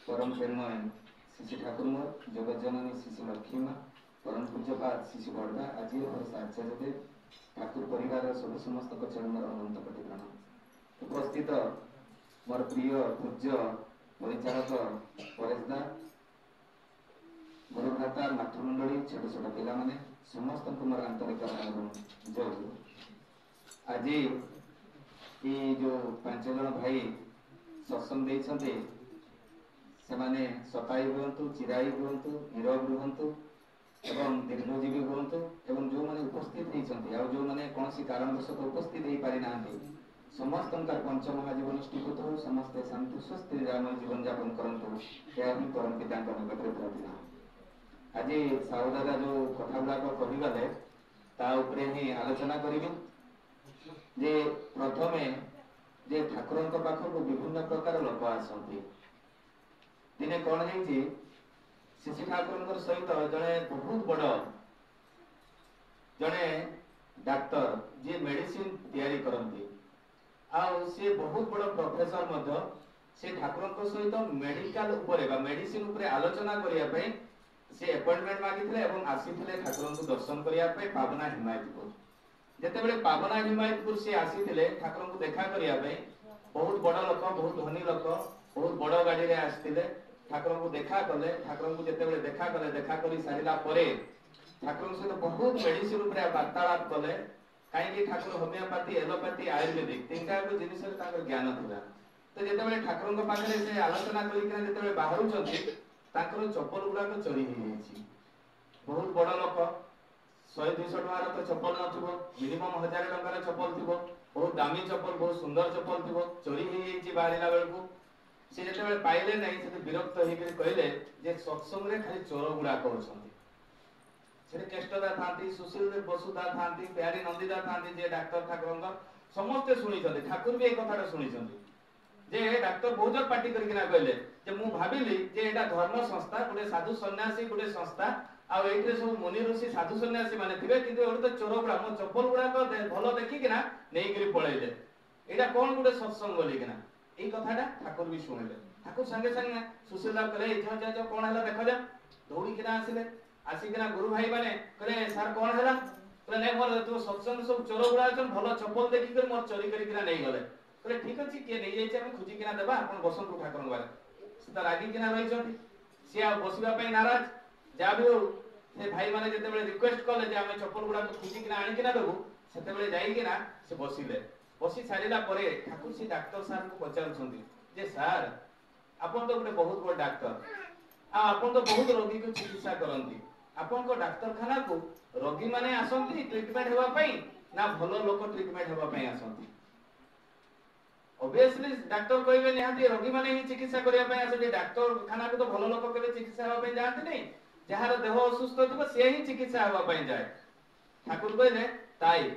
परम प्रेमय शिशु ठाकुर मोर जगत जननी शिशु लक्ष्मी माँ परम पूज्यपाद शिशु बड़दा आज आचार्य ठाकुर परिवार सब समस्त चरण मोर अनंत कोटि प्रणाम। उपस्थित मोर प्रिय पूज्य परिचारक परेश दा गुरुभ्राता मातृमंडली छोट छोट पिला माने समस्त मोर आंतरिक जय। आज ये जो 5 जन भाई सत्संग देइछन्ते सेमाने सताई हुअन्तु चिराई हुअन्तु नीरव रुहन्तु एवं दीर्घजीवी हुअन्तु एवं जो माने उपस्थित होइछन्ते आ जो माने कोनसी कारणवशत उपस्थित होई पारि नाहन्ते समस्त पंच महाजीवन स्थित हो समस्त शांति स्वस्थ निरामय जीवन यापन करन्तु या ही परम पिता निकटरे प्रार्थना। आज साउदादा जो कथा गुड़ाक कहिगले ता उपरे ही आलोचना करिबि जे प्रथमे जे ठाकुरଙ୍କ पाखକୁ विभिन्न प्रकार लोक आसନ୍ତି। दिने कौन है शिशु ठाकुर सहित जड़े बहुत बड़ जड़े डाक्टर जी मेडिसिन तैयारी करती सी बहुत बड़ प्रोफेसर से ठाकुर सहित मेडिकल मेडिसिन उपरे आलोचना करने से अपॉइंटमेंट मागिଥିଲେ ଏବଂ ଆସିଥିଲେ ଠାକୁରଙ୍କୁ ଦର୍ଶନ କରିବା ପାଇଁ ପାବନା ହିମାୟତପୁର। ଯେତେବେଳେ ପାବନା ହିମାୟତପୁର ସେ ଆସିଥିଲେ ଠାକୁରଙ୍କୁ ଦେଖା କରିବା ପାଇଁ ବହୁତ ବଡ଼ ଲୋକ ବହୁତ ଧନୀ ଲୋକ ବହୁତ ବଡ଼ ଗାଡ଼ିରେ ଆସିଥିଲେ ଠାକୁରଙ୍କୁ ଦେଖା କଲେ। ଠାକୁରଙ୍କୁ ଯେତେବେଳେ ଦେଖା କରି ସାରିଲା ପରେ ଠାକୁରଙ୍କ ସହିତ ବହୁତ ମେଡିସିନ ଉପରେ ବାର୍ତ୍ତାଳାପ କଲେ। କାହିଁକି ଠାକୁର ହୋମିଓପାଥି ଏଲୋପାଥି ଆୟୁର୍ବେଦିକ ତିନିଟାକୁ ଜିନିଷରେ ତାଙ୍କର ଜ୍ଞାନ ଥିଲା। ତ ଯେତେବେଳେ ଠାକୁରଙ୍କ ପାଖରେ ସେ ଆଲୋଚନା କରିକିନା ଯେତେବେଳେ ବାହାରୁଛନ୍ତି ତାଙ୍କର ଚପଲ ଗୁଡାକ ଚୋରି ହେଇଯାଇଛି। ବହୁତ ବଡ଼ ଲୋକ 100-200 ଟଙ୍କାର ତ ଚପଲ ନଥିବ, ମିନିମମ୍ 1000 ଟଙ୍କାର ଚପଲ ଥିବ, ବହୁତ ଦାମୀ ଚପଲ ବହୁତ ସୁନ୍ଦର ଚପଲ ଥିବ, ଚୋରି ହେଇଯାଇଛି। ବାହାରିଲା ବେଳକୁ से जेतेबेले पाइले नहीं से विरक्त होकर कहले जे सत्संग रे खाली चोर गुड़ाक अछंती। से केष्टदा थांती, सुशील बसुदा थांती, प्यारी नंदिदा थांती जे डाक्टर ठाकुर समस्त शुणी ठाकुर भी एक कथा शुणी जे डाक्टर बहुत पार्टी करकिना कहले जे मु भाबिली जे एटा धर्म संस्था गोटे साधु सन्यासी गोटे संस्था आ एइटे सब मुनि ऋषि साधु सन्यासी माने थिबे किंतु एटा तो चोर गुड़ा मो चप्पल गुड़ाक भलो देखिकिना नेई करी पळैले एटा कोन गोटे सत्संग बोलिकिना এই কথাটা ঠাকুর भी শুনিলে। ঠাকুর संगे संगे सुशील दाव कहले इथो जा कोन हला देखो जा दौड़ी किना आसिले आसिकिना गुरु भाई माने कहले सर कोन हला कहले नै मोर तो सत्संग सब चोर गुड़ा छन भलो चप्पल देखि कर मोर चोरी करी किना नै गले कहले ठीक अछि के नै जाय छै हम खुजी किना देबा अपन बसंत ठाकुर बारे से रागी किना रहि छथि से आ बसिबा पई नाराज जा भी हो से भाई माने जते बेले रिक्वेस्ट करले जे हम चप्पल गुड़ा खुजी किना आनि किना देबो सेते बेले जाई किना से बसिले। बसी सारिला परे ठाकुर से डाक्टर साहब को पचारुछंती जे सर आपन तो गोटे बहुत बड़ डाक्टर आ आपन तो बहुत रोगी को चिकित्सा करंती आपन को डाक्तरखाना को रोगी माने आसंती ट्रीटमेंट हेबा पई ना भलो लोक ट्रीटमेंट हेबा पई आसंती। ऑब्वियसली डाक्टर कहबे निहाती रोगी माने ही चिकित्सा करिया पई आसंती डाक्तरखाना को तो भलो लोक केबे चिकित्सा हेबा पई जाते नै जहार देह असुस्थ थिबो से ही चिकित्सा हेबा पई जाय। ठाकुर कहले ताई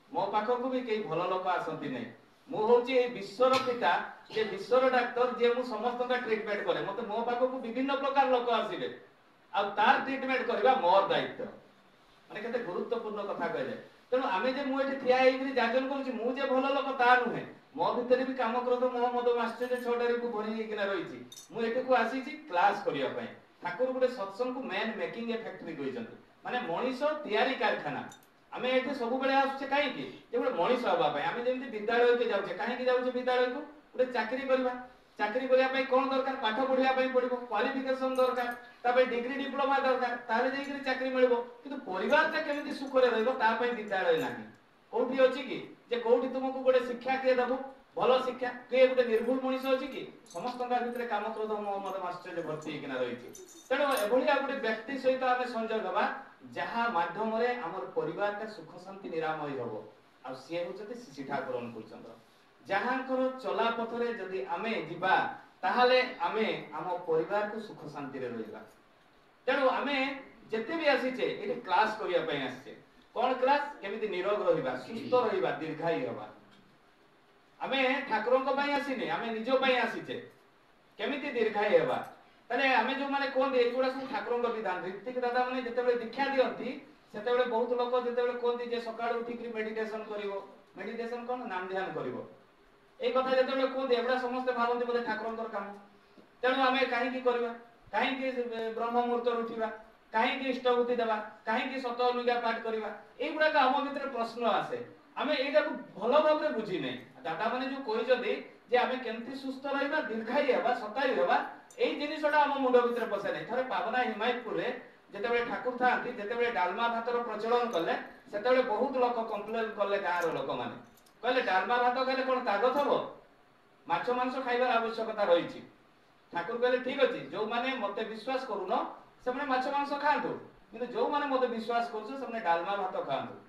मो पाखकु भी कई भल लोक आसंती नै मु होची ए विश्वर पिता जे विश्वर डाक्टर जे मु समस्त का ट्रीटमेंट करे मते मो पाखकु विभिन्न प्रकार लोक आसीबे आ तार ट्रीटमेंट करबा मोर दायित्व माने केते गुरुत्वपूर्ण कथा कहले। तेनु आमे जे मु एठी थिया हेकरी जाजन करूची मु जे भल लोक ता नुहे मो भितरे भी काम क्रोध मोह मद आश्चर्य छोटारी को भरी हेकिना रहिची मु एठी को आसीची क्लास करिया पई। ठाकुर गुटे सत्संग को मैन मेकिंग ए फैक्ट्री कहिसंती माने मनीषो तयारी कारखाना आमे एठे सब बेले आछे काहे कि जे गोटे मनीष होबा पय आमे जेमति विद्यालय के जाउछे काहे कि जाउछे विद्यालय को गोटे चाकरी करबा चाकरी करिया पय कोन दरकार पाठ पढिया पय पडिबो क्वालिफिकेशन दरकार तापय डिग्री डिप्लोमा दरकार ताले जेई कि चाकरी मिलबो किंतु परिवार ता केमिति सुखरे रहबो ता पय विद्यालय नाही कोठी अछि कि जे कोठी तुमको गोटे शिक्षा के दबो भलो शिक्षा के गोटे निर्भुल मनीष अछि कि समस्त का भितरे काम क्रोध मोह मद आश्चर्य भर्ती किना रहिछि। तेनो एभलिया गोटे व्यक्ति सहित आमे संयोग हबा जहा माध्यम रे हमर परिवार का सुख शांति निरामय होबो आ से होचते शिशु ठाकुर अनुकूलचंद्र जहांकर चला पथरे जदि आमे दिबा ताहाले आमे हम परिवार को सुख शांति रे रहिबा। तेनो आमे जते भी आसीचे एठी क्लास करिया पय आसीचे कोन क्लास केमिति निरोग रहिबा सुस्थ रहिबा दीर्घायु होबा आमे ठाकुरन को पय आसीने आमे निजो पय आसीचे केमिति दीर्घायु होबा तले आमे जो माने कोन एगुडा सब ठाकुरन को विधान ऋतिक दादा माने जते बेले दीक्षा दियंती सेते बेले बहुत लोक जते बेले कोनती जे सकाळ उठी कि मेडिटेशन करिवो मेडिटेशन कोन नाम ध्यान करिवो ए कथा जते बेले कोन एगुडा समस्त भाबंती बोले ठाकुरन कर काम तेणु आम कहीं कहीं ब्रह्म मुहूर्त उठा कहीं इष्टबुद्धि देवा कहीं सत अनुज्ञा पाठ करवा युवाक आम भर प्रश्न आसे आम यहाँ भल भाव बुझी ना दादा मैंने जो कहते जे आम केमती सुस्थ रहा दीर्घायी हवा शतायु हवा यही जिनसा आम मुंड भर पशे ना थे पावना हिमायतपुर जिते ठाकुर था जिते डालमा भातर प्रचलन कले से बहुत लोक कंप्लेन कले गाँव लोक मैंने कहले डालमा भात खाले कौन ताग थब माछ मांस खाइबार आवश्यकता रही ठाकुर कहले ठीक अच्छे जो मैंने मत विश्वास करून से माछ मांस खातु कि जो मैंने मत विश्वास कर डालमा भात खातु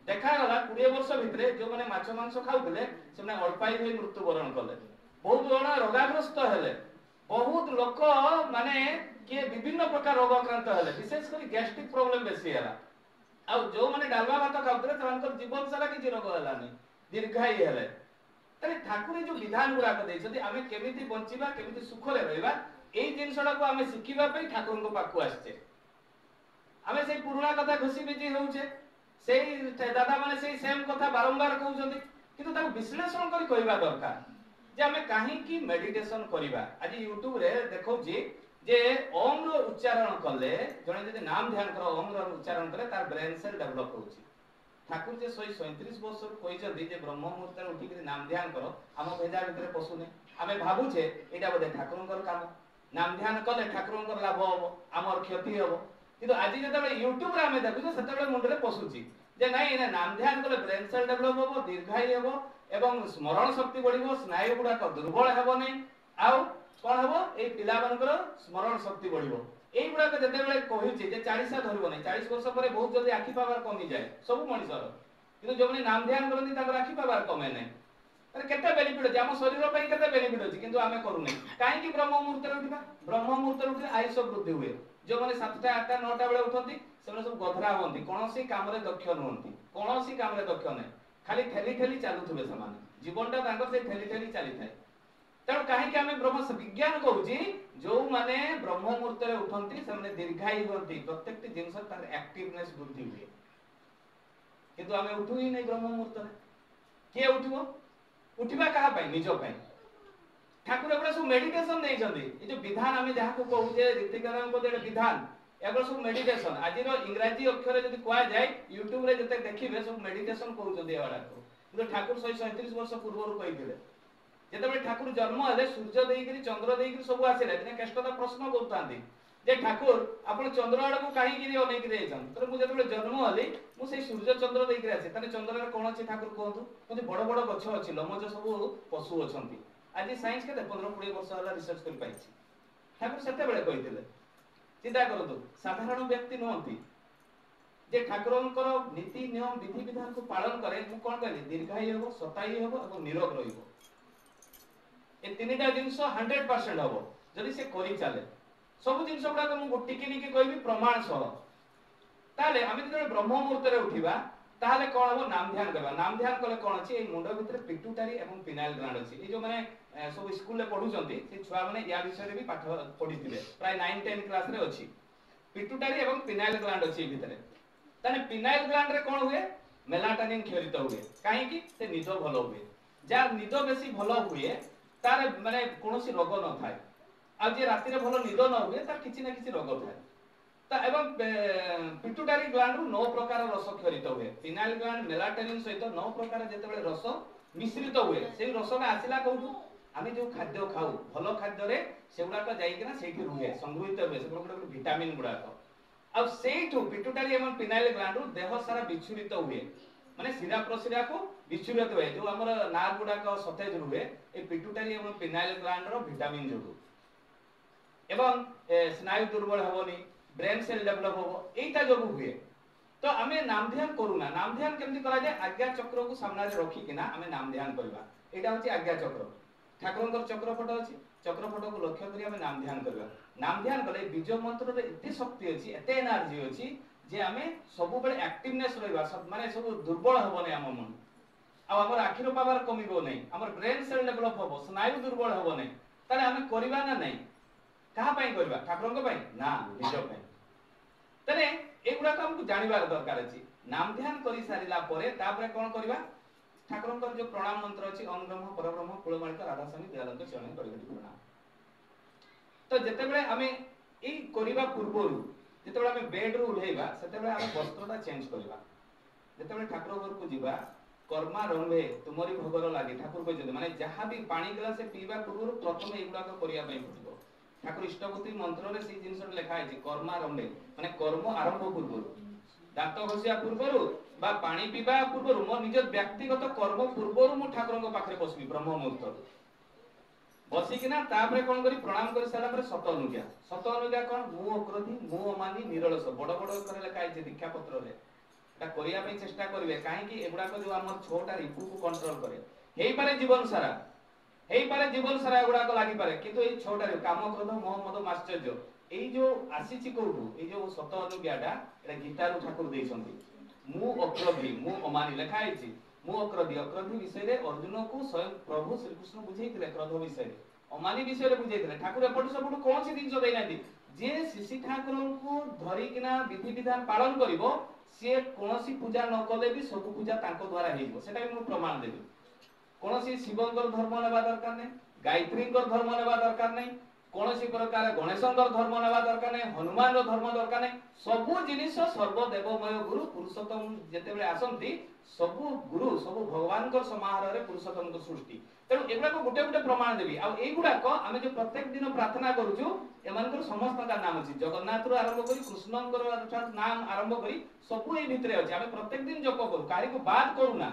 देखागला 20 वर्ष भितर जो मैंने माछ मांस खाऊले से अल्पायु हो मृत्युवरण कले बहुत जन रोगाग्रस्त हेले बहुत लोक माने किए विभिन्न प्रकार रोग आक्रांत हेले विशेषकर गैस्ट्रिक प्रॉब्लम बेसी है आ जो मैंने डालमा भात खाऊले जीवन सारा किसी रोग है दीर्घायी हेले ताले ठाकुर जो विधान गुड़ाक देइछथि आमे केमिति बंचिबा केमिति सुखरे रहइबा एई जिनसडा को आमे शिखिबा पई ठाकुर को पाखु आछे आमे सेई पुराना कथा घुसी बिजी होउछे सेई दादा माने सेई सेम कथा बारंबार कहउछथि किंतु ताको विश्लेषण करी कहइबा दरकार जे आमे काहे की मेडिटेशन करिबा आज YouTube रे देखौछि जे ओम रो उच्चारण कले जणे जदि नाम ध्यान करो ओम रो उच्चारण करे तार ब्रेन सेल डेवलप होउछि ठाकुर जे 137 वर्ष कहते जे ब्रह्म मुहूर्त उठिक नाम ध्यान कर आम भेजा भितर पशुने आम भावुचे यहाँ बोधे ठाकुर काम नाम ध्यान कले ठाकुर लाभ हम आमर क्षति हम कि आज जो यूट्यूब आम देखुचे से मुंडे पशुची जे नाई नाम ध्यान कले ब्रेन सेल डेभलप हम दीर्घायी हम एवं स्मरण शक्ति बढ़ स्नायु गुड़ाक दुर्बल हेब नहीं आउ कौन हम ये पिला स्मरण शक्ति बढ़ युवाक जिते कहूँ 40 धरब नहीं 40 वर्ष पर बहुत जल्दी आखि पावर कमी जाए सब मनुष्यर कि जो मैंने नाम ध्यान करती आखि पावर कमे ना केते बेनिफिट अच्छे आम शरीर पर केते बेनिफिट अच्छी किंतु आम करूना कहीं ब्रह्म मुहूर्त उठा ब्रह्म मुहूर्त उठे आयुष वृद्धि हुए जो मैंने 7टा 8टा 9टा बेले उठती से सब गधरा हमें कौन कम दक्ष नुहति कौन कम दक्ष ना खाली ठेली ठेली चलुवे से जीवनटा ठेली ठेली चली था तेणु कहीं आम ब्रह्म विज्ञान कहूँ जो माने ब्रह्म मुहूर्त उठती से दीर्घायी होती प्रत्येक जिनस एक्टिवनेस वृद्धि हुए किंतु आम उठू ही नहीं ब्रह्म मुहूर्त किए उठो उठा क्या निज ठाकुर एगुड़ा सब मेडिटेशन नहीं जो विधान आम जहाँ कहूचे रीतिकार विधान एगुड़ा सब मेडिटेशन आज इंग्राजी अक्षर जब कहुए यूट्यूब रे जिते देखिए सब मेडिटेशन कहते ठाकुर 137 वर्ष पूर्व कही जिते ठाकुर जन्म है सूर्य देकर चंद्र देकर सब आसिले केष्टता प्रश्न करते ठाकुर आप चंद्र आड़ को कहीं अनेक मुझे जन्म हली मुझे सूर्य चंद्र देकर आसे चंद्र कौन अच्छे ठाकुर कहतु बड़ बड़ गछ अच्छी लमज सब पशु अच्छा आज साइंस के 15-20 वर्ष है रिसर्च कर पाई ठाकुर से कहते चिंता करूँ साधारण व्यक्ति नुहति जे ठाकुर नीति नियम विधि विधान को पालन करे मु कौन कहली दीर्घायी हम शतायी हम और निरोग रही ए 3टा जिनस 100% हम जदि से करी चले सब जिनस गुड़ाक मुझे टिके कहबी प्रमाण सह ताले आम जो ब्रह्म मुहूर्त उठा ताले कौन हम नाम ध्यान करवा नाम ध्यान कले कौन अच्छे मुंड भितर पिट्यूटारी और पिनाइल ग्लैंड अच्छी ये जो मैंने सब स्कूल में पढ़ुचंती से छुआ मैंने या विषय भी पाठ पढ़ी प्राय 9-10 क्लास रे अच्छी पिट्यूटारी और पिनाइल ग्लैंड अच्छी भितर ताने पिनाइल ग्लैंड रे कौन हुए मेलाटोनिन क्षरित हुए कहीं से निद भल हुए जार निद बेसी भल हुए तार माने कोनोसी रोग न थाए आ जे राति रे भल निद न हुए तार किछि ना किछि रोग थाए ता एवं पिट्यूटारी ग्लैंड 9 प्रकार रस क्षरित हुए पिनाइल ग्लैंड मेलाटोनिन सहित 9 प्रकार जेतेबेले रस मिश्रित हुए से रस में आसिला कोठु आमे जो खाद्य खाऊ भल खाद्य रे सेगुडाक जाईकिना सेठी रुहे संग्रहित हुए से गुडा विटामिन गुडाक आ सेठू पिट्यूटारी एवं पिनाइल ग्लैंड देह सारा विच्छुरित हुए माने सिरा प्रसिरा को विच्छुरित हुए जो हमर नार गुडाक सतेज रुहे ए पिट्यूटारी एवं पिनाइल ग्लैंड रो विटामिन जोगु एवं स्नायु दुर्बल हेबोनी ब्रेन सेल डेवलप होबो एटा जोगु हुए तो आमे नाम ध्यान करूना नाम ध्यान केमती करा जाय आज्ञा चक्र को सामने रे रखी किना आमे नाम ध्यान करबा एटा होची आज्ञा चक्र ठाकुरंकर चक्र फट अछि चक्र फट को लक्ष्य करी आमे नाम ध्यान करबा नाम ध्यान कले बीज मंत्र रे एते शक्ति अछि एते एनर्जी अछि जे आमे सब बेले एक्टिवनेस रहबा सब माने सब दुर्बल हबो नै हम मन आ हमर आखिर पावर कमिबो नै हमर ब्रेन सेल डेवलप हबो स्नायु दुर्बल हबो नै ताले आमे करबा ना नै कहा पई करबा ठाकुरंक पई ना निज पई तने एगुडा को हमको जानिबार दरकार अछि नाम ध्यान करि सारिला परे तापरे कोन करबा ठाकुरंकर जो प्रणाम मंत्र अछि ओम ब्रह्म परब्रह्म कुलमालिक राधास्वामी दयानंद चरण करिगति प्रणाम तो जेतेबेले आमे एई करिबा पूर्वरु जेतेबेले आमे बेड रु उठेबा सेतेबेले आमे वस्त्रटा चेंज करबा जेतेबेले ठाकुर घर को जीवा कर्मा रंभे तुमरी भोगर लागे ठाकुर कहते माने जहाँ भी पानी गिलास पीवा पूर्व प्रथम एगुड़ा करिया पड़ो ठाकुर इष्टपति मंत्र रे से जिनस लिखा है कर्मा रंभे माने कर्म आरंभ पूर्व दांत घसिया पूर्व बा पानी पीवा पूर्व मो निज व्यक्तिगत कर्म पूर्व मु ठाकुर पाखे बसबी ब्रह्म मुहूर्त बसिकिना तापरे कोन करी प्रणाम कर सारा पर सत अनुज्ञा कोन मु अक्रोधी मु अमानी निरलस बड़ बड़ अक्षर लिखा है दीक्षा पत्र रे एटा करिया पे चेष्टा करिवे काहे कि एगुडा को जो हमर छोटा रिपु को कंट्रोल करे हेई पारे जीवन सारा एगुडा को लागि पारे किंतु ए छोटा रे काम क्रोध मोह मद माश्चर्य एई जो आसीची कोठु एई जो सत अनुज्ञाटा एटा गीता रू ठाकुर देइसंती मु अक्रोधी मु अमानी लिखा है मु अक्रोधी विषय रे अर्जुन को स्वयं प्रभु श्री कृष्ण बुझेइतिले क्रोध विषय रे अमानी विषय रे बुझेइतिले ठाकुर एपट सब कोन सी दिन देइ नादी जे शिशि ठाकुर को धरि किना विधि विधान पालन करिवो से कोनसी पूजा न कले भी सब पूजा तांको द्वारा हेइबो सेटा भी मु प्रमाण देबी कोनसी शिवंकर धर्म नेबा दरकार नै गायत्रींकर धर्म नेबा दरकार नै कोनसी प्रकार गणेशंकर धर्म नेबा दरकार नै हनुमान रो धर्म दरकार नै सब जिनिस सर्वदेवमय गुरु पुरुषोत्तम जेतेबेले आसंती सब गुरु सब भगवान को समाहार रे पुरुषोत्तम को सृष्टि तेणु एगुड़ा को गोटे गोटे प्रमाण देबी आ एगुड़ा को आमे जो प्रत्येक दिन प्रार्थना करूछु एमानकर समस्त का नाम अछि जगन्नाथ रो आरंभ करी कृष्णंकर अर्थात नाम आरंभ करी सब एई भितरे अछि आमे प्रत्येक दिन जप करू काहे को बात करूना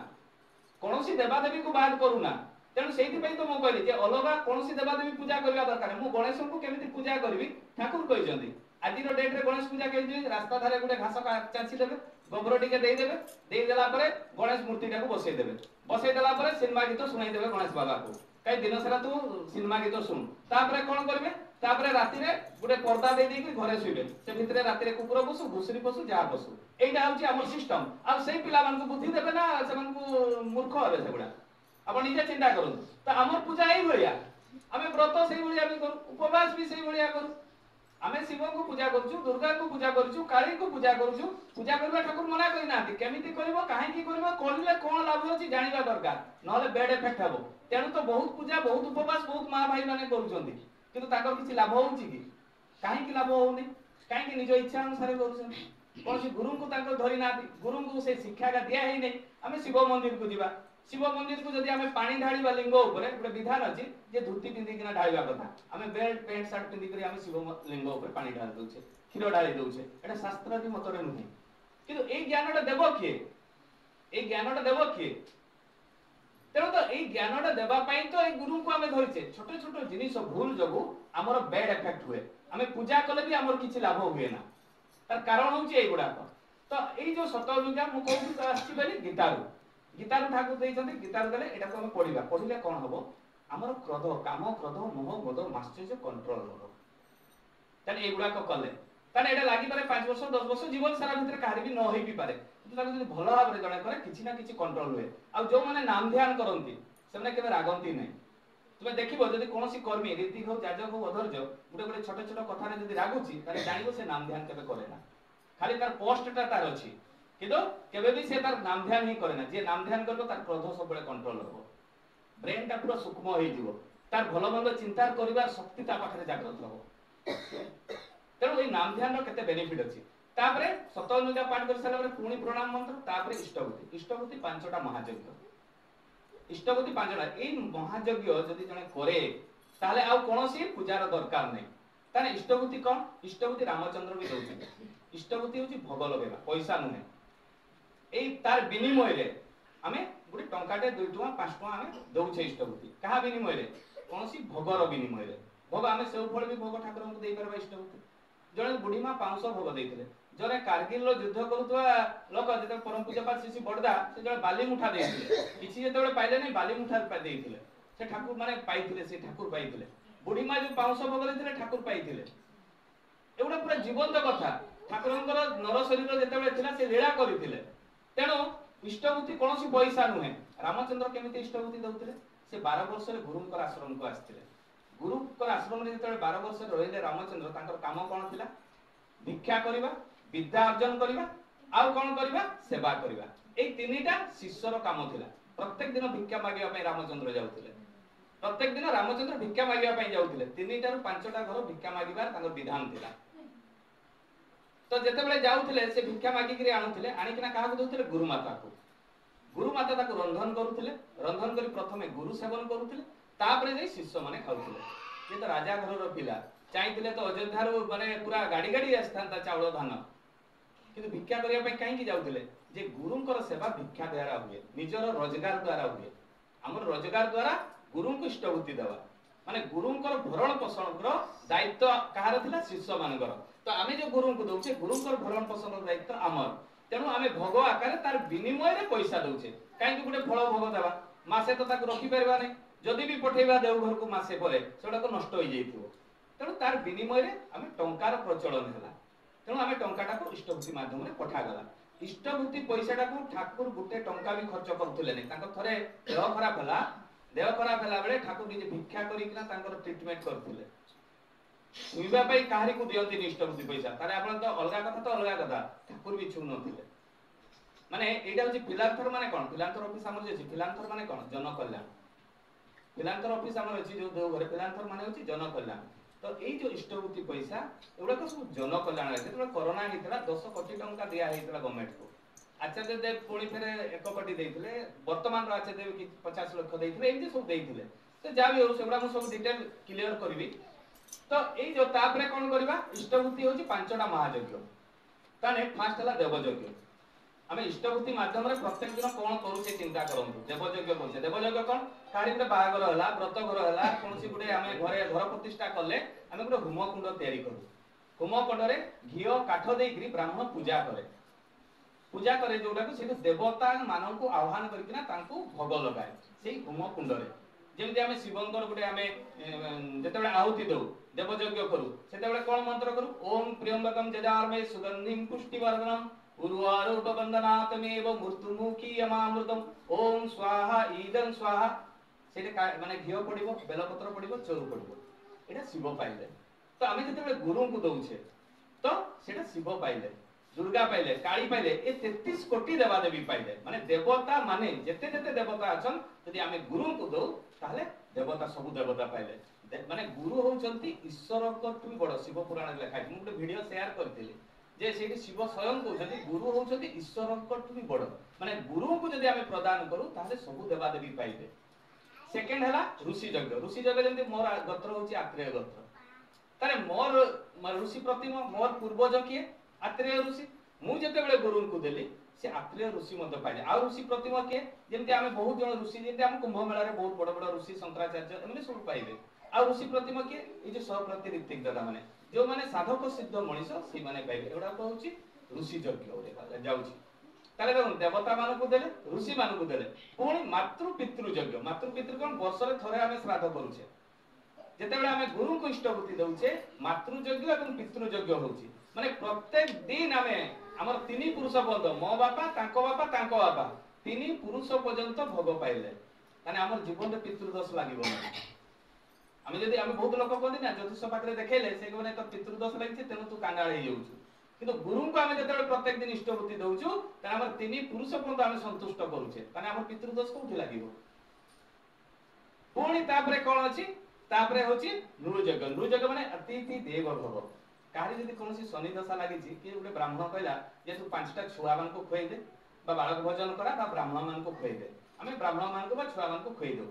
कोनोसी देवादेवी को बात करूना तेणु सेठी पई तो मो कहली जे अलगा कोनोसी देवादेवी पूजा करबा दरकार मु गणेश को केमिति पूजा करबी ठाकुर कहिसंती आज रो डेट रे गणेश पूजा केजी रास्ता धारे गुटे घास चांची देबे गोबर टिके देई देला परे गणेश मूर्ति टाको बसई देला परे सिनेमा गीत सुनाई देबे गणेश बाबा को कई दिन सारा तू सिनेमा गीत सुन तापरे कोन करबे तापरे राती रे गुटे पर्दा देई देकी घरे सुइबे से भितरे राती रे कुकुर पशु घुसरी पशु जा पशु एटा होची हमर सिस्टम आ सेई पिला मान को बुद्धि देबे ना से मान को मूर्ख होबे सेगुडा आपण निजे चिंता करन त हमर पूजा एई भलिया हमें व्रत सेई भलिया भी करू उपवास भी सेई भलिया करू आमे शिव को पूजा करछु दुर्गा को पूजा करछु काली को पूजा करछु पूजा करबा ठाकुर मना करि नाथि केमिति करबो काहे की करबो करले कोन लाभ होची जानिबा दरकार नले बेड इफेक्ट हबो तेनु तो बहुत पूजा बहुत उपवास बहुत मां भाई माने करूछंती किंतु ताकर किछि लाभ होउची की काहे की लाभ होउनी काहे की निज इच्छा अनुसार करूछंती कोनसी गुरु को ताकर धरि नाथि गुरु को से शिक्षा का दिया ही नै आमे शिव मंदिर को दिबा शिव मंदिर को जदि आमे पानी ढाळीबा लिंग ऊपर गोटे विधान अछि जे धुती पिंदी किना ढाळीबा कथा आमे बेल्ट पैंट शर्ट पिंदी करी आमे शिव लिंग ऊपर पानी ढाळ दोछे खीर ढाळी दोछे एटा शास्त्र दी मतरे नुहे किंतु ए ज्ञानटा देबो किए ए ज्ञानटा देबो किए तेणु तो ए ज्ञानटा देबा पई तो ए गुरु को आमे धरिचे छोटे छोटे जिनिस भूल जगु हमर बैड इफेक्ट हुए आमे पूजा कले भी हमर किछि लाभ हुए ना तार कारण होची ए गुडा तो ए जो सत अनुज्ञा मु कहू आछि बेली गीतारू ठाकुर देइछन्ति गीतारू देले एटा को हम पढिबा पढिले कोन हबो हमर क्रोध काम क्रोध मोह मद माश्चर्य कंट्रोल हबो तने एगुडा को कले तने एटा लागि पारे 5 वर्ष 10 वर्ष जीवन सारा भितर काहरी भी न होई भी पारे किंतु ताको जदि भलो भाबरे जणे करे किछि ना किछि कंट्रोल हुए आ जो माने नाम ध्यान करंती सेमने केबे रागंती नै तुमे देखिबो जदि कोनोसी कर्मी रीति हो जाजक हो अधर्ज गुटे गुटे छोटे छोटे कथा रे जदि रागुची ताले जानिबो से नाम ध्यान केबे करे ना खाली तार पोस्टटा तार अछि किंतु केबे भी से तार नाम ध्यान ही करे ना जे नाम ध्यान करबो तार क्रोध सब बेले कंट्रोल हबो ब्रेन ता पूरा सूक्ष्म होई जीवो तार भलो मंद चिंता करिवार शक्ति ता पाखरे जागृत हबो तेणु ए नाम ध्यान रो केते बेनिफिट अछि तापरे सत अनुज्ञा पाठ कर साला पुणी प्रणाम मंत्र तापरे इष्टभूति पांचटा महायज्ञ इष्टभूति पांचटा ए महायज्ञ जदि जने करे ताले आ कोनोसी पूजार दरकार नै ताने इष्टभूति कोन इष्टभूति रामचंद्र भी दउछि इष्टभूति होछि भोग लगेबा पैसा नुहे ए तार विनिमय रे हमें गुडी टंकाटे 2 टका 5 टका हमें दउछे इष्टभूति कहा विनिमय रे कोनोसी भोगर विनिमय रे भोग हमें सेउ फळ भी भोग ठाकुर को देई परबा इष्टभूति जने बुढी मा 500 भोग देइथिले जने कारगिल रो युद्ध करूतवा लोक जते परम पूजा पाठ शिशि बडदा से जने बाली मुठा देइथिले किछि जेतेबेले पाइले नै बाली मुठा देइथिले से ठाकुर माने पाइथिले से ठाकुर पाइथिले बुढी मा जो 500 भोग देइथिले ठाकुर पाइथिले एउडा पूरा जीवंत कथा ठाकुरंकर नर शरीर जेतेबेले थिला से लीला करिथिले तेणु इष्टभूति कोनोसी पैसा नुहे रामचंद्र केमिति इष्टभूति दउथिले से 12 वर्ष रे गुरुंकर आश्रम को आस्थिले गुरुंकर आश्रम रे जेतेबेले 12 वर्ष रहिले रामचंद्र तांकर काम कोन थिला भिक्षा करिबा विद्या अर्जन करिबा आउ कोन करिबा सेवा करिबा ए तीनिटा शिष्यर काम थिला प्रत्येक दिन भिक्षा मागिबा पे रामचंद्र जाउथिले प्रत्येक दिन रामचंद्र भिक्षा मागिबा जाऊथिले 3टा रु 5टा घर भिक्षा मागिबार तांको विधान थिला। तो जेतेबेले जाऊथिले से भिक्षा मागी करी आनुथिले आनिकिना काहाकु दउथिले गुरु माता को। गुरु माता ताको रंधन करूथिले, रंधन करी प्रथमे गुरु सेवन करूथिले, तापरे जे शिष्य माने खाउथिले। जे तो राजा घरर पिला चाइथिले तो अयोध्या रु माने पूरा गाड़ी गाड़ी आस्थांता चाउल धान, किंतु भिक्षा करिया पई काहे की जाउथिले जे गुरुंकर सेवा भिक्षा द्वारा हुए, निजर रोजगार द्वारा हुए। हमर रोजगार द्वारा गुरुंको इष्टभूति देवा माने गुरुंकर भरण पोषण दायित्व कहार थिला शिष्य मानकर। तो आमे जो गुरुंको दउछे गुरुंकर भरण पोषण दायित्व आमर, तेणु आमे भोग आकार तार विनिमय रे पैसा दउछे। काहे कि गुटे फळ भोग देवा मासे तो ताको रखि परबा नै, जदि भी पठेबा देव घर को मासे परे सेडा को नष्ट होई जाइथिबो, तेणु तार विनिमय रे आमे टंकार प्रचलन हैला। तेणु आमे टंकाटा को इष्टभूति माध्यम रे पठा गला। इष्टभूति पैसाटा को ठाकुर गुटे टंका भी खर्च करथुले नै। ताको थरे देह खराब हला, देह खराब हला बेले ठाकुर निजे भिक्षा करी किना तांकर ट्रीटमेंट करथुले। सुइबा पई काहरी को दियंती इष्टभूति पैसा, तारे आपण तो अलगा कथा तो अलगा कथा, ठाकुर भी छु नथिले। माने एटा होची फिलांथर माने कोन, फिलांथर ऑफिस हमर जे फिलांथर माने कोन जन कल्याण। फिलांथर ऑफिस हमर अछि जो देव घरे फिलांथर माने होची जन कल्याण। तो एई जो इष्टभूति पैसा एवडा को सब जन कल्याण रे जेतबे कोरोना हितला 10 कोटी टंका दिया हितला गवर्नमेंट को। आचार्य देव पुणी फेरे 1 कोटी देइथिले, वर्तमान रो आचार्य देव कि 50 लाख देइथिले, एमती सब देइथिले। तो जा भी हो सेबडा मु सब डिटेल क्लियर करबी। तो एई जो तापरे कोन करबा इष्टभूति होची 5टा महायज्ञ। ताने फास्ट हला देवयज्ञ। आमे इष्टभूति माध्यम रे प्रत्येक दिन कोन करूचे चिंता करंतु। देवयज्ञ करूचे, देवयज्ञ कोन काडी गुटे बाहागर हला, व्रत घर हला, कोनसी गुटे आमे घरे घर प्रतिष्ठा करले आमे गुटे होम कुंड तयारी करू। होम कुंड रे घियो काठ देइकरी ब्राह्मण पूजा करे, पूजा करे जोटा को से देवता मानन को आह्वान करकिना तांको भोग लगाए सेही होम कुंड रे। जेमति आमे शिवंकर गुटे आमे जेतेबेले आहुति दउ देवयज्ञ करू सेतेबेले कोन मंत्र करू ओम प्रियंबकम जजार्मे सुगंधिम पुष्टिवर्धनम उर्वारुपवंदनातमेव मृत्युमुखी यमामृतम ओम स्वाहा ईदं स्वाहा। सेटे माने घियो पडिबो, बेलपत्र पडिबो, चोरू पडिबो, एटा शिव पाइले। तो आमे जेतेबेले गुरु को दउछे तो सेटा शिव पाइले, दुर्गा पाइले, काली पाइले, ए 33 कोटी देवा देवी पाइले। माने देवता माने जेते जेते देवता अछन यदि आमे गुरु को दउ ताले देवता सब देवता पाइले। माने गुरु होचंती ईश्वर को बड़। शिव पुराण लिखा है, मु गोटे वीडियो शेयर करथिली जे सेठी शिव स्वयं कहउछथि गुरु होउछथि ईश्वर को बड़। माने गुरु को जदि आमे प्रदान करू ताले सब देवा देवी पाइबे। सेकंड हला ऋषि यज्ञ। ऋषि यज्ञ जेंति मोर गोत्र होची आत्रेय गोत्र, तारे मोर ऋषि प्रतिम मोर पूर्वज किए आत्रेय ऋषि। मु जते बेले गुरु को देली से आत्रेय ऋषि मते पाइले। आ ऋषि प्रतिम किए जेंति आमे बहुत जण ऋषि जेंति हम कुंभ मेला रे बहुत बड़ बड़ ऋषि शंकराचार्य एमने सब पाइबे। आ ऋषि प्रतिम किए ए जे सहप्रति ऋतिक दादा माने जो माने साधक सिद्ध मनीष से माने पाइबे। एडा को होची ऋषि यज्ञ रे जाउची। ताले देखो देवता मान को देले, ऋषि मान को देले, पुणी मातृ पितृ यज्ञ। मातृ पितृ कोन वर्ष रे थरे आमे श्राद्ध करूछे। जेतेबेले आमे गुरु को इष्टभूति दउछे मातृ यज्ञ एवं पितृ यज्ञ होउची। माने प्रत्येक दिन आमे हमर 3 पुरुष बंद मो बापा तांको बापा 3 पुरुष पर्यंत भोग पाइले। माने हमर जीवन रे पितृदोष लागिबो ना। आमे जदि आमे बहुत लोक कहते ना ज्योतिष पाखरे देखेले से कहने तो पितृदोष लागि तेनु तू कांगाळ हे जाउछु। किंतु गुरु को आमे जेतेबेले प्रत्येक दिन इष्टभूति दउछु ताने हमर 3 पुरुष पर्यंत आमे संतुष्ट करूछे, ताने हमर पितृदोष कोथि लागिबो। पुणी तापरे कोन अछि तापरे होची नृयज्ञ। नृयज्ञ माने अतिथि देव भव। काहे जदि कोनसी शनि दशा लागि छी कि गुटे ब्राह्मण कहला जे तू 5टा छुआ मान को खोइ दे बा बालक भोजन करा बा ब्राह्मण मान को खोइ दे, आमे ब्राह्मण मान को बा छुआ मान को खोइ दो।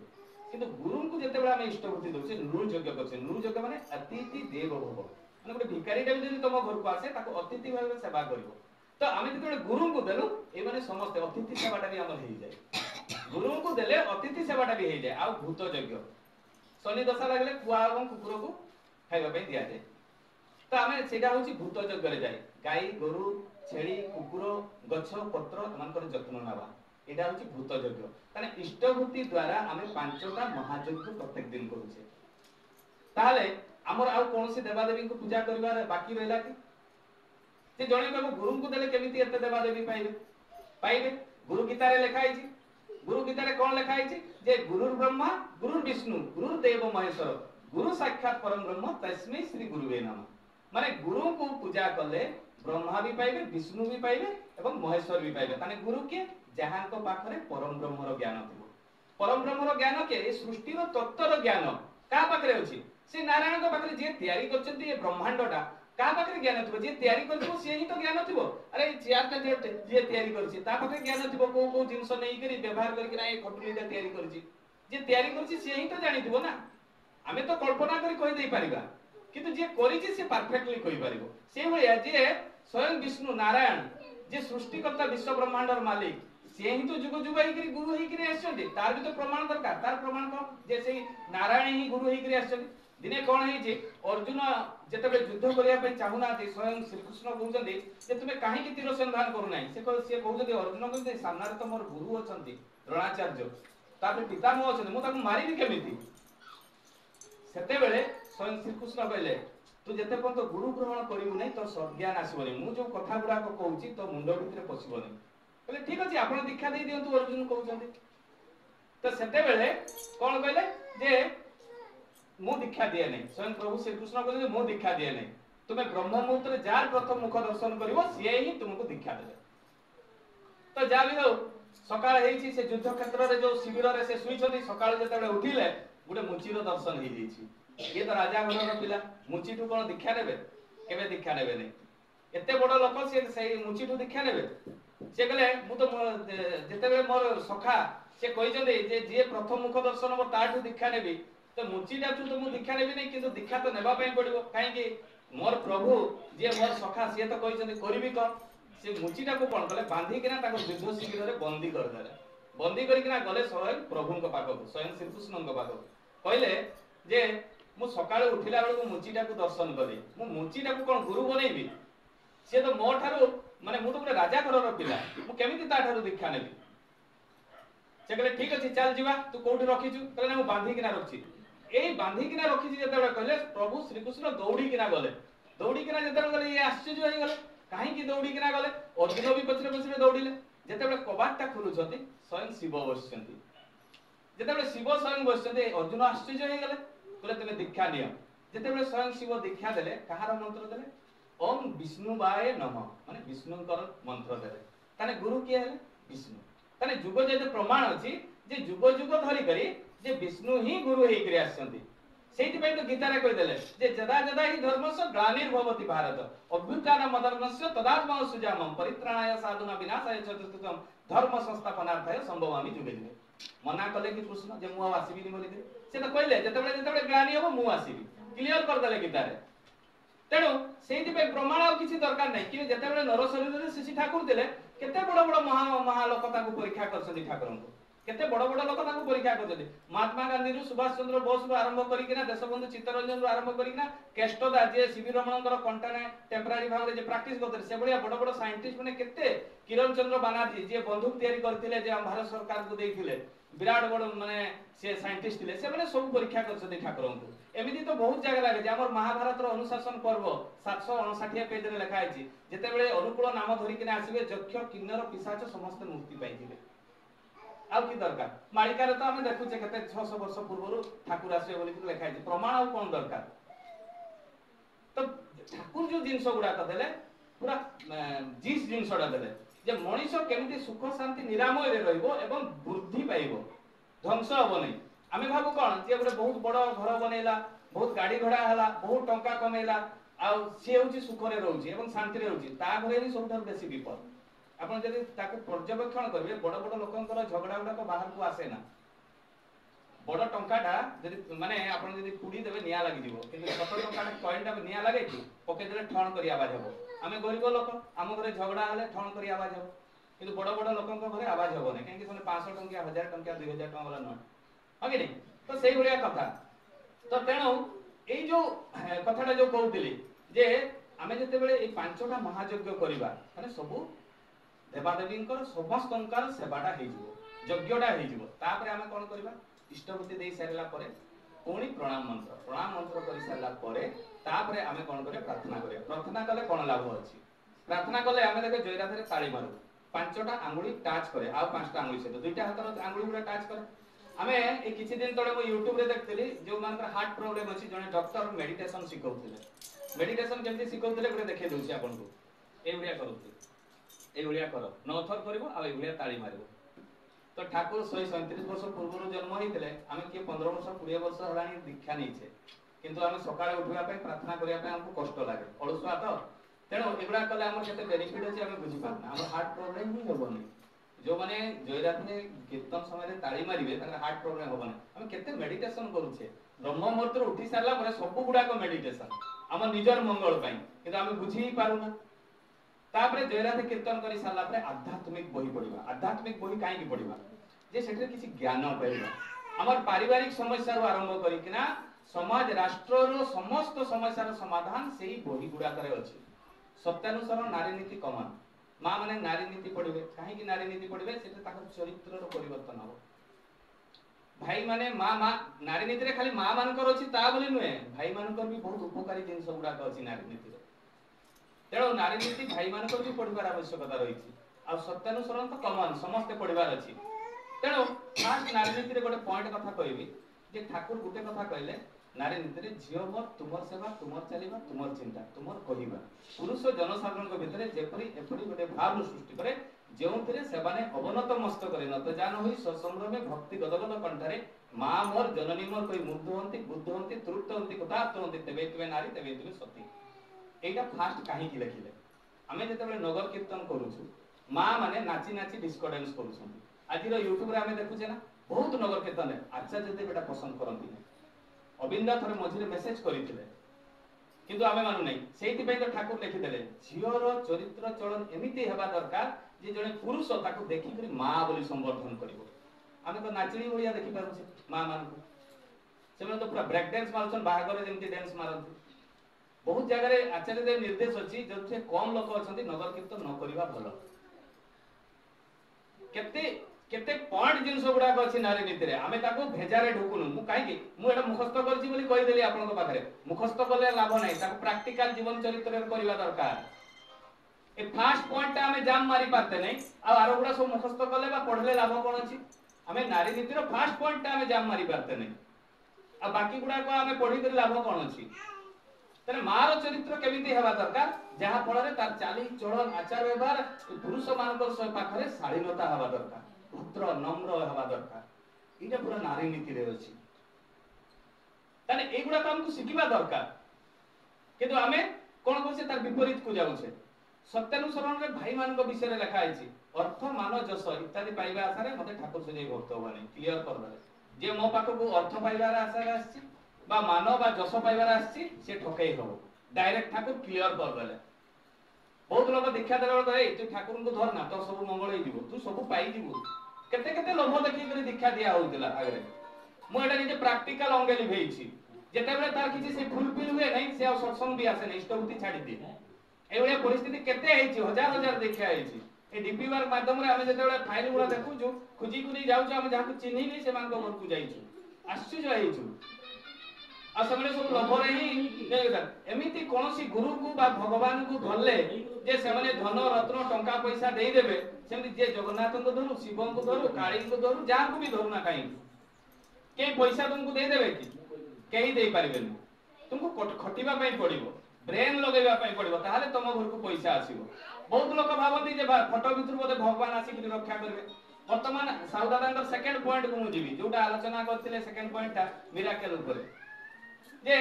किंतु गुरु को जेतेबेले आमे इष्टभूति दउछे नृयज्ञ करछे। नृयज्ञ माने अतिथि देव भव। माने गुटे भिखारी टा जदि तम घर को आसे ताको अतिथि भाबे सेवा करिवो। तो आमे जेतेबेले गुरु को देलु ए माने समस्त अतिथि सेवाटा भी हमर हेइ जाय। गुरु को देले अतिथि सेवाटा भी हेइ जाय। आ भूत यज्ञ शनि दशा लागले कुआ एवं कुकुर को खाइबा पे दिया जाय। तो आमे सेटा होची भूत यज्ञ रे जाय। गाई गोरु छेली कुकुर गछ पत्र मानकर जत्न नबा एटा होची भूत यज्ञ। ताने इष्टभूति द्वारा आमे 5टा महायज्ञ प्रत्येक दिन करूछे। ताले हमर आ कोनसी देवा देवी को पूजा करबार बाकी रहला कि से जणे को गुरु को देले केमिति एते देवा देवी पाइबे। गुरु गीता रे लिखा है। गुरु गीता रे कोन लिखा है जे गुरुर ब्रह्मा गुरुर विष्णु गुरुर देव महेश्वर गुरु साक्षात परम ब्रह्म तस्मै श्री गुरुवे नमः। माने गुरु को पूजा करले ब्रह्मा भी पाइबे, विष्णु भी पाइबे एवं महेश्वर भी पाइबे। ताने गुरु के जहां को पाखरे परम ब्रह्म रो ज्ञान थिबो। परम ब्रह्मर ज्ञान के सृष्टि तत्वर ज्ञान क्या पाखे अच्छी से नारायण पाखे जी तैयारी कर ब्रह्मांडटा क्या पाखे ज्ञान थी जी तैयारी कर सी ही तो ज्ञान थी अरे चेयरटा जी तैयारी कर ज्ञान थी कौ कौ जिन नहीं व्यवहार करके खटुलीटा तैयारी कर सी ही तो जानी ना आम तो कल्पना कर किंतु जे करिछि से परफेक्टली कहि परिबो से भलिया जे स्वयं विष्णु नारायण जे सृष्टिकर्ता विश्व ब्रह्मांडर मालिक से ही तो जुग जुग ही गुरु ही करे आछथि तार भी तो प्रमाण दरकार तार प्रमाण को जे से नारायण ही गुरु ही करे आछथि दिने कोन हे जे अर्जुन जेतबे युद्ध करिया पे चाहुना स्वयं श्री कृष्ण कहउछथि जे तुमे काहे कि तीर संधान करू नै से कहउछथि अर्जुन कहते सामने तो मोर गुरु अछथि द्रोणाचार्य तापर पितामह अछथि मु ताकू मारिबी केमिति सेते बेले स्वयं श्रीकृष्ण कहले तू जेते पर्यंत गुरु ग्रहण करिबु नै तो सज्ञान आसीबनी मु जो कथा गुडा को कहउची तो मुंडो भितरे पसिबनी कहले ठीक अछि आपण दीक्षा दे दियंतु अर्जुन कहउछन्ति तो सेते बेले कोन कहले जे मु दीक्षा दिए नै स्वयं प्रभु श्रीकृष्ण कहले मु दीक्षा दिए नै तुमे ब्रह्म मुहूर्त रे जार प्रथम मुख दर्शन करिवो से ही तुमको दीक्षा देबे तो जा भी हो सकाळ हेछि से युद्ध क्षेत्र रे जो शिविर रे से सुई छथि सकाळ जेते बेले उठिले गुटे मुचीर दर्शन हे जेछि ये तो राजा घर पिला मुचीठू कौन दीक्षा नेबे केबे दीक्षा नेबे नै एते बड़ लोक से सही मुचीठू दीक्षा नेबे से कहले मु तो जेते बेले मोर सखा से कहिजंदे जे जे प्रथम मुख दर्शन मो ताठू दीक्षा नेबी तो मुचीटा तो मु दीक्षा नेबी नै किंतु दीक्षा तो नेबा पई पड़िबो काहे कि मोर प्रभु जे मोर सखा से तो कहिजंदे करबी कोन से मुचीटा को कोन कहले बांधी किना ताको युद्ध शिविर रे बंदी कर देले बंदी करी किना गले स्वयं प्रभु को पाखो स्वयं श्री कृष्ण को पाखो कहले जे मु सकाळे उठिला बेले को मुचीटा को दर्शन करी मु मुचीटा को कोन गुरु बनेबी से तो मो ठारो माने मु तो गोटे राजा घर पिला मु केमिति ता ठारो दीक्षा नेबी से कहले ठीक अछि चल जीवा तू कोठी रखिछु कहले मु बांधी किना रखछि एई बांधी किना रखिछि जेते बेले कहले प्रभु श्री कृष्ण दौड़ी किना जेते गले ये आश्चर्य होई गले काहे कि दौड़ी किना गले अर्जुन भी पछरे पछरे दौड़िले जेते बेले कबाटटा खुलुछथि स्वयं शिव बसछथि जेते बेले शिव स्वयं बसछथि अर्जुन आश्चर्य होई गले कहले तमे दीक्षा नियो जेते बेले स्वयं शिव दीक्षा देले कहार मंत्र देले ओम विष्णुवाय नमः माने विष्णुकर मंत्र देले ताने गुरु के हेले विष्णु ताने जुग जेते प्रमाण अछि जे जुग जुग धरि करी जे विष्णु ही गुरु हेई करी आछथि सेति पय तो गीता रे कहि देले जे जदा जदा ही धर्मस्य ग्लानिर्भवति भारत अभ्युत्थानमधर्मस्य तदात्मनः सुजामं परित्राणाय साधुना विनाशाय चतुर्थम धर्म संस्थापनार्थाय संभवामि जुगे जुगे मना कले कि कृष्ण जे मु आसीबिनी बोली से तो कहले जेते ग्लानि हो मु आसीबी क्लियर कर देले गीता रे तेणु सेति पे प्रमाण और किछि दरकार नै कि जेते बेले नर शरीर रे शिशि ठाकुर देले केते बड़ बड़ महा लोक ताकू परीक्षा करछथि ठाकुरन को केते बड़ बड़ लोक ताकू परीक्षा करछथि महात्मा गांधी रु सुभाष चंद्र बोस रु आरंभ करिकिना देशबंधु चित्तरंजन रु आरंभ करिकिना केष्टदा जे शिविर रमणकर कंटाने टेम्पररी भाव रे जे प्रैक्टिस करथि से बड़िया बड़ बड़ साइंटिस्ट माने केते किरण चंद्र बानार्जी जे बंदूक तयारी करथिले जे हम भारत सरकार को देथिले विराट बड़ माने से साइंटिस्ट थिले से माने सब परीक्षा करछथि ठाकुरन को एमिति तो बहुत जगह लागे जे हमर महाभारत रो अनुशासन पर्व 759 पेज रे लिखा आछि जेते बेले अनुकूल नाम धरि किना आसीबे यक्ष किन्नर पिशाच समस्त मुक्ति पाइथिले आउ की दरकार मालिका रे तो हम देखु जे केते 600 वर्ष पूर्व ठाकुर आसे बोली कि लिखा आछि प्रमाण आउ कोन दरकार तो ठाकुर जो जिंस गुडा त देले पूरा जिस जिंसडा देले जे मनीष केमिति सुख शांति निरामय रे रहइबो एवं वृद्धि पाइबो ध्वंस होबो नै आमे भाबु कोन जे गोटे बहुत बड़ घर बनेला बहुत गाड़ी घोड़ा हला बहुत टंका कमेला आ से होची सुख रे रहउची एवं शांति रे रहउची ता घरे ही सबठार बेसी विपद आपण जदि ताको पर्यवेक्षण करबे बड़ बड़ लोकंकर झगड़ा गुडा को बाहर को आसे ना बड़ टंकाटा जदि माने आपण जदि कुडी देबे निया लागि दिबो किंतु छोट टंकाटा कॉइनटा निया लागे कि पके देले ठण करी आवाज हबो आमे गरीब लोक आम घरे झगड़ा हले ठण करी आवाज हबो किंतु बड़ बड़ लोकंक घरे आवाज हबो नै काहे कि सने 500 टंका 1000 टंका 2000 टंका वाला न हागे नै तो सेही भलिया कथा तो तेणु एई जो कथाटा जो कहउतिली जे आमे जते बेले ए पांचटा महायज्ञ करिबा माने सबु देवादेवींकर समस्तंकर सेवाटा हेजिवो यज्ञटा हेजिवो तापर आमे कोन करिबा इष्टभूति देई सारला परे कोणी प्रणाम मंत्र करि सारला परे तापर आमे कोन करे प्रार्थना कले कोन लाभ अछि प्रार्थना कले आमे देखे जयराधरे ताली मारू पांचटा आंगुली टच करे आ पांचटा आंगुली से दुईटा हातर आंगुली गुडा टच करे आमे ए किछि दिन तळे मो YouTube रे देखतली जो मानकर हार्ट प्रॉब्लम अछि जने डॉक्टर मेडिटेशन सिखौथिले मेडिटेशन केमति सिखौथिले गुडे देखे दोछि आपन को ए भलिया करूथि ए भलिया करो 9 थर करबो आ ए भलिया ताली मारबो तो ठाकुर 137 वर्ष पूर्व जन्म होते आम किए 15 वर्ष 20 वर्ष है दीक्षा नहीं किंतु आम सका उठा प्रार्थना करने आमको कष्ट लगे अड़ुआ तो तेणु एगुड़ा कले आम के बेनिफिट अच्छे आम बुझीपारना आम हार्ट प्रोब्लेम ही हेनी जो मैंने जयराधे कीर्तन समय ताली मारे हार्ट प्रोब्लेम हेनी आम के मेडिटेशन करुचे ब्रह्म मुहूर्त उठी सारा सब गुड़ाक मेडिटेशन आम निजर मंगल कि आम बुझी पारूना तापर जयराधे कीर्तन कर सारा आध्यात्मिक बही पढ़ा आध्यात्मिक बही कहीं पढ़ा जे से किसी ज्ञान पाइबा आम पारिवारिक समस्या आरंभ करना समाज राष्ट्र समस्त समस्यार समाधान से ही बही गुड़ाक अच्छी सत्यानुसार नारी नीति कमान माँ मैंने नारी नीति पढ़े कहीं नारी नीति पढ़े से चरित्र परिवर्तन हम भाई माने माँ माँ नारी नीति खाली माँ मानकर अच्छी नुहे भाई मानकर भी बहुत उपकारी जिन गुड़ाक अच्छी नारी नीति तेणु नारी नीति भाई मानकर भी पढ़ार आवश्यकता रही आ सत्यानुसरण तो कमन समस्ते पढ़ार अच्छी तेणु फास्ट नारी नीति गोटे पॉइंट कथा कहबी जे ठाकुर गोटे कथा कहले नारी नीति झील मोर तुमर सेवा तुमर चलवा तुमर चिंता तुमर कहवा पुरुष जनसाधारण भितर जेपरी एपरी गोटे भाव सृष्टि करे जो सेवाने अवनत मस्तक नत जान हुई ससंभ्रमे भक्ति गदगद कंठारे माँ मोर जननी मोर कही मुग्ध हंती बुद्ध हंती तृप्त हंती कृतार्थ हंती तेबे तुमे नारी तेबे तुमे सती एटा फास्ट कहीं लिखिले आमे जेतेबेले नगर कीर्तन करूछु माँ माने नाची नाची डिस्को डांस करूछन आज यूट्यूब रे आमे देखुछे ना बहुत नगर कीर्तन आचार्य देव एटा पसंद करंती अबिंदा थरे मझिरे मेसेज करिथिले किंतु आमे मानु नै सेहिति पय तो ठाकुर लिखिदेले झियर चरित्र चलन एमिति हेबा दरकार जे जने पुरुष ताको देखि करी माँ बोली संबोधन करिवो आमे तो नाचिणी ओडिया देखि पारुछे माँ मान को सेमे तो पूरा ब्रेक डांस मारछन बाहागर जेमति डांस मारନ୍ତି बहुत जगह आचार्य देव निर्देश अछि जे कम लोक अछंती नगर कीर्तन न करिवा भलो केते केते पॉइंट जिनस गुड़ाक अच्छी नारी नीति रे आमे ताको भेजारे ढुकुनु मु काहे कि मु एटा मुखस्थ करछि बोली कहि देली आपन को पाखरे मुखस्थ करले लाभ नै ताको प्रैक्टिकल जीवन चरित्र रे करिवा दरकार ए फास्ट पॉइंट आमे जाम मारी पाते नै आ आरो गुडा सब मुखस्थ करले बा पढले लाभ कोन अछि आमे नारी नीति रो फास्ट पॉइंट आमे जाम मारी पाते नै आ बाकी गुडा को आमे पढी कर लाभ कोन अछि तने मार चरित्र केमिति हेबा दरकार जहा फल रे तार चाली चलन आचार व्यवहार पुरुष मानकर सब पाखरे शालीनता हेबा दरकार भद्र नम्र हेबा दरकार इटा पूरा नारी नीति रे अछि तने एगुडा तो हमको शिखिबा दरकार किंतु आमे कोन करछे तार विपरीत को जाउछे सत्यानुसरण रे भाई मान को विषय रे लिखा आइछि अर्थ मान जस इत्यादि पाइबा आशा रे मते ठाकुर से भक्त होबानी क्लियर कर दे जे मो पाख को अर्थ पाइबार आशा रे आछि बा मानो बा जस पाइबार आछि से ठकै हो डायरेक्ट ठाकुर क्लियर कर देले बहुत लोग दीक्षा देला करे तू ठाकुर को धर ना तो सब मंगल हो जीवो तू सब पाई जीवो केते केते लोभ देखि करी दीक्षा दिया होतिला आगरे मु एटा निजे प्रैक्टिकल अंगे लिभेइछि जेते बेले तार किछि से फुलफिल हुए नै से सत्संग भी आसे नै इष्टभूति छाडी दे एवळे परिस्थिति केते हेछि हजार हजार देखा हेछि ए डीपी वर्क माध्यम रे आमे जेते बेले फाइल गुडा देखु छु खुजी खुजी जाउ छु आमे जाकु चिन्हि नै से मान को घर को जाइछु आश्चर्य हेछु आ समले सब लोभ रे ही एमिति कोनोसी गुरु को बा भगवान को धरले जे सेमाने धन रत्न टंका पैसा देई देबे सेमति जे जगन्नाथ को धरु शिव को धरु काली को धरु जा को भी धरु ना काई के पैसा तुमको दे देबे कि केही देई पारिबेनी तुमको खटिबा पई पड़िबो ब्रेन लगेबा पई पड़िबो ताहाले तम घर को पैसा आसीबो बहुत लोक भाबंती जे फोटो भितर बोले भगवान आसी कि रक्षा करबे वर्तमान साउदादांकर सेकंड पॉइंट को मु जीवी जोटा आलोचना करथिले सेकंड पॉइंट ता मिराकल ऊपर जे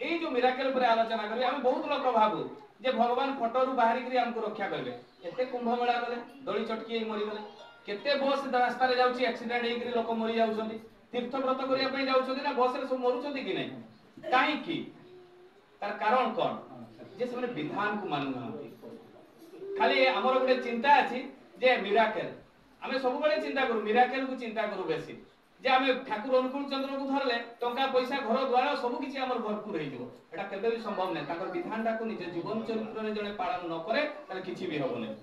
एई जो मिराकल ऊपर आलोचना करबे हम बहुत लोक भाबु जे भगवान फोटो रु बाहरी करी हमको रक्षा करबे एते कुंभ मेला गले दळी चटकी मरि गले केते बस रास्ता रे जाउची एक्सीडेंट हेई करी लोक मरि जाउछंती तीर्थ व्रत करिया पई जाउछंती ना बस रे सब मरुछंती कि नै काई की तार कारण कोन जे सबने विधान को मानु ना खाली हमर गुटे चिंता अछि जे मिराकल हमें सब बेले चिंता करू मिराकल को चिंता करू बेसी जे हमें ठाकुर अनुकूल चंद्र को धरले टंका पैसा घर द्वारा सब किछि हमर भरपूर होई जिवो एटा केबे भी संभव नै ताकर विधानटा को निज जीवन चरित्र रे जने पालन न करे ताले किछि भी होबो नै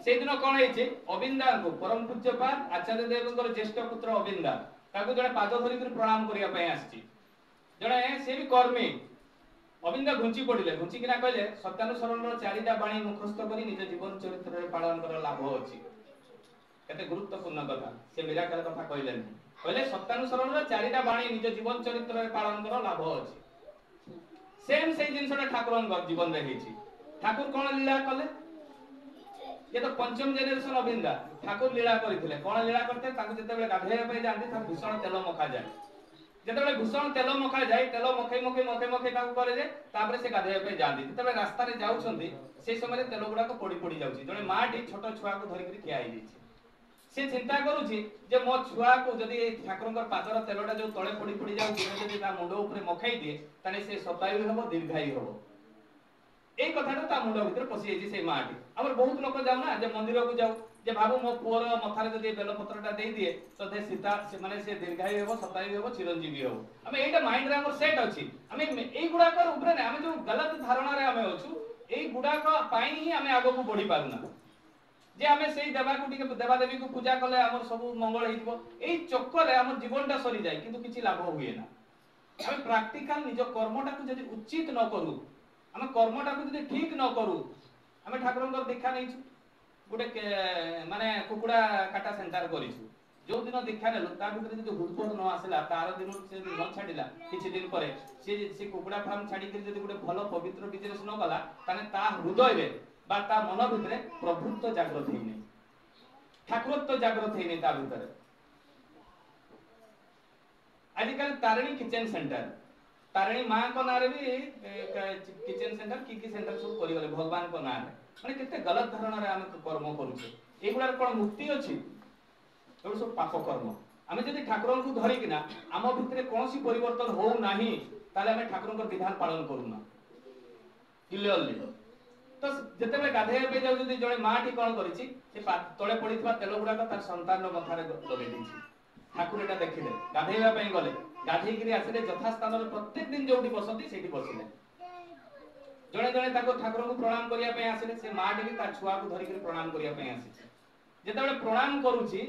से दिन कोन हेछि अबिंदा को परम पूज्यपाद आचार्य देवकर ज्येष्ठ पुत्र अबिंदा ताको जने पाद धरि कर प्रणाम करिया पय आछि जने से भी कर्मी अबिंदा घुंची पड़िले घुंची किना कहले सत्यानुसरण रो चारिटा बाणी मुखस्थ करी निज जीवन चरित्र रे पालन कर लाभ अछि केते गुरुत्वपूर्ण कथा से मिराकल कथा कहले कहले सत्यानुसरण रो चारिटा बाणी निज जीवन चरित्र रे पालन कर लाभ अछि सेम से जिनसटा ठाकुरन जीवन रे हेछि ठाकुर कोन लीला कले ये तो पंचम जेनेरेशन अभिंदा ठाकुर लीला करथिले कोन लीला करते ताकू जते बेले गाधेया पे जानती था भीषण तेल मखा जाय जते बेले भीषण तेल मखा जाय तेल मखै ताकू करे जे तापर से गाधेया पे जानती जते बेले रास्ता रे जाउछंती से समय तेल गुडा को पड़ी जाउची जने माटी छोट छुआ को धरि के खिया आइ दैछि से चिंता करूची जे मो छुआ को जदी ठाकुरंकर पादर तेलटा जो तळे पड़ी जाउची जदी ता मुंडो ऊपर मखाई दिए ताने से सतायु हबो दीर्घायु हबो ए कथाटा ता मुंडो भीतर पसि जाइछि से माटी हमर बहुत लोक जाउ ना जे मंदिर को जाउ जे बाबू मो पुअर मथारे जदी बेल पत्रटा देई दिए तो दे सीता से माने से दीर्घायु हबो सतायु हबो चिरंजीवी हबो हमें एटा माइंड रे हमर सेट अछि हमें एई गुडा कर ऊपर ने हमें जो गलत धारणा रे हमें अछु एई गुडा को पाई ही हमें आगो को बढ़ी पारुना जे हमें सेई देवा को टिके देवा देवी को पूजा करले हमर सब मंगल हेइबो एई चक्कर रे हमर जीवनटा सरी जाय किंतु किछि लाभ होय ना हमें प्रैक्टिकल निज कर्मटा को जदी उचित न करू हमें कर्मटा को जदी ठीक न करू हमें ठाकुरंकर दीक्षा नैछु गोटे माने कुकुडा काटा सेंटर करिछु जो दिन दीक्षा नेलु ता भीतर जदी हुडपोट न आसला तार दिन से न छाडिला किछि दिन परे से कुकुडा फार्म छाडी के जदी गोटे भलो पवित्र बिजनेस न गला ताने ता हृदय रे बा ता मन भीतर प्रभुत्व जागृत हेइने ठाकुरत्व जागृत हेइने ता भीतर आजिकल तारिणी किचन सेंटर तारिणी मां को नारे भी किचन सेंटर की सेंटर सब करि गले भगवान को नारे माने केते गलत धारणा रे हम कर्म करूछे एगुडा कोन मुक्ति अछि एगुडा सब पाप कर्म हमें जदी ठाकुरन को धरि किना हम भितरे कोनसी परिवर्तन हो नाही ताले हमें ठाकुरन को विधान पालन करूना क्लियरली तो जते बे गाधे पे जाउ जदी जणे माटी कोन करिछि से तळे पडिथबा तेल गुडा का तार संतान मथारे लगे दिछि ठाकुर एटा देखिले गाधेइबा पई गले गाधेइ गिरी आसिले यथा स्थान रे प्रत्येक दिन जोडी बसती सेठी बसिले जणे जणे ताको ठाकुर को प्रणाम करिया पई आसिले से माटी भी ता छुआ को धरि के प्रणाम करिया पई आसी जते बेले प्रणाम करूछि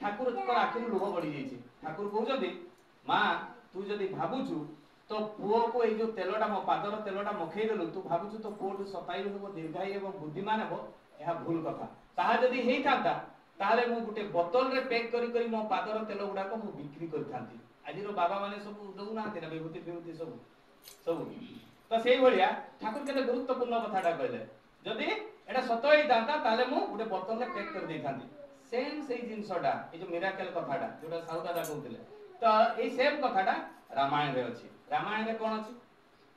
ठाकुर को आखिर लोभ बढी जाइछि ठाकुर कहउजदी मां तू जदी भाबुछु तो पुओ को ए जो तेलटा मो पादर तेलटा मखै देलु तू भाबुछु तो पुओ सतायु हो दीर्घायु एवं बुद्धिमान हो एहा भूल कथा ताहा जदी हेइ थाता ताले मु गुटे बोतल रे पैक करी करी मो पादर तेल गुडा को मु बिक्री करथांती आजि रो बाबा माने सब दउ ना तेना विभूति सब तो सेई भलिया ठाकुर केते गुरुत्वपूर्ण कथाटा कहले जदी एटा सत हेइ थांता ताले मु गुटे बोतल रे पैक कर देथांती सेम सेई जिंसटा ए जो मिराकल कथाटा जोटा साहू दादा कहउतिले तो ए सेम कथाटा रामायण रे अछि रामायण रे कोन अछि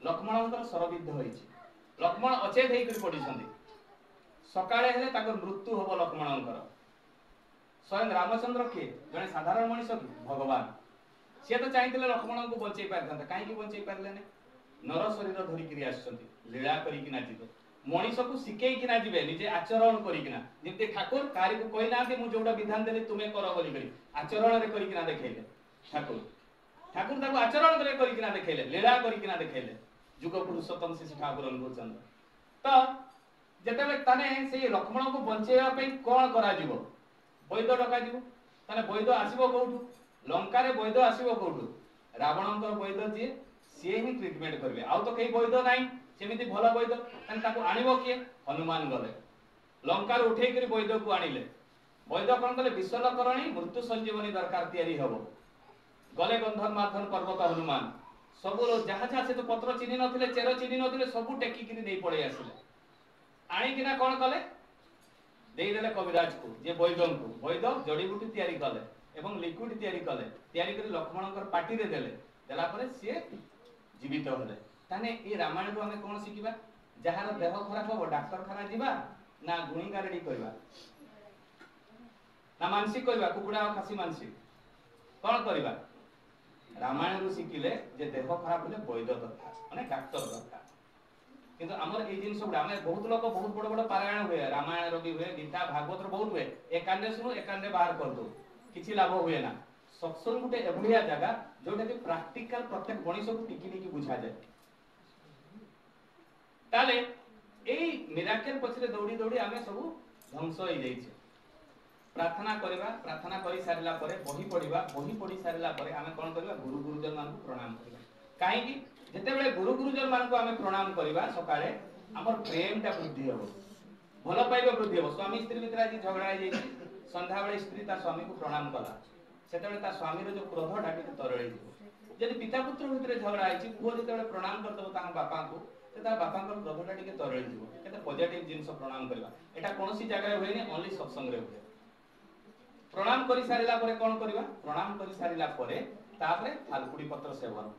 लक्ष्मणंकर सरविद्ध होइछि लक्ष्मण अचेत हेइ कर पडिसंती सकाळे हेले ताकर मृत्यु होबो लक्ष्मणंकर स्वयं रामचंद्र के जने साधारण मनुष्य की भगवान से तो चाहिए लक्ष्मण को बचई पारता कहीं बचई पारे नर शरीर धरिकी आसुँच लीला करना जीवे मनीष को शिखई कि जीवे निजे आचरण करना जमी ठाकुर कारी को कही ना मुझे जोटा विधान देली तुम्हें कर बोली आचरण करना देखले ठाकुर ठाकुर ताको आचरण करना देखले लीला करना देखले जुग पुरुषोत्तम श्री ठाकुर अनुचंद्र तो जिते ताने से लक्ष्मण को बचेवा कौन करा वैद डका ताने वैद आसीबो कोठु लंका रे वैद आसीबो कोठु रावणंकर वैद जे से ही ट्रीटमेंट करबे आउ तो कई वैद नाही सेमिति भलो वैद ताने ताको आनिबो के हनुमान गले लंका रे उठेई करी वैद को आनिले वैद कोन कले विश्वलकरणी मृत्यु संजीवनी दरकार तयारी हबो गले गंधर्व माधन पर्वत हनुमान सब जहा जहा से तो पत्र चिन्ह नथिले चेर चिन्ह नथिले सब टेकी किनी नै पळे आसिले आनी किना कोन कले देई देले कविराज को जे वैद्यन को वैद्य जड़ी बूटी तयारी कले एवं लिक्विड तयारी करी लक्ष्मणकर पार्टी रे देले देला परे से जीवित होले ताने ए रामायण को हमें कोन सिखिबा जहार देह खराब हो डॉक्टर खाना जीवा ना गुणी गारेडी करबा ना मानसिक करबा कुकुडा खासी मानसिक कोन करबा रामायण रो सिखिले जे देह खराब होले वैद्य दरकार माने डॉक्टर दरकार किंतु हमर ए जिन सब हमें बहुत लोग बहुत बड़ बड़ पारायण हुए रामायण रो भी हुए गीता भागवत रो बहुत हुए एकांडे सुनो एकांडे बाहर कर दो किछि लाभ हुए ना सत्संग गुटे एभलिया जगह जोटा कि प्रैक्टिकल प्रत्येक मनीष को टिकी टिकी बुझा जाए ताले एई मिराकल पछरे दौड़ी दौड़ी हमें सब ध्वंस हो जाई छे प्रार्थना करबा प्रार्थना करि सारला परे बही पढी सारला परे हमें कोन करबा गुरु गुरुजन मान को प्रणाम करबा काहे कि जेते बेले गुरु गुरुजन मान को हमें प्रणाम करबा सकाळे हमर प्रेमटा वृद्धि हो भलो पाइबा वृद्धि हो स्वामी स्त्री भीतर आज झगड़ा हो जाई संध्या बेले स्त्री ता स्वामी को प्रणाम कला सेते बेले ता स्वामी रो जो क्रोध डाटी तरळे जदि पिता पुत्र भितर झगड़ा है पुओ जो प्रणाम करदे बापा को बापा क्रोधटा टे तरल जीव पॉजिटिव जिन प्रणाम करवा एटा कौन सी जगह हुए ओनली सत्संग हुए प्रणाम कर सारा कौन करवा प्रणाम कर सारा थालकुड़ी पत्र सेवन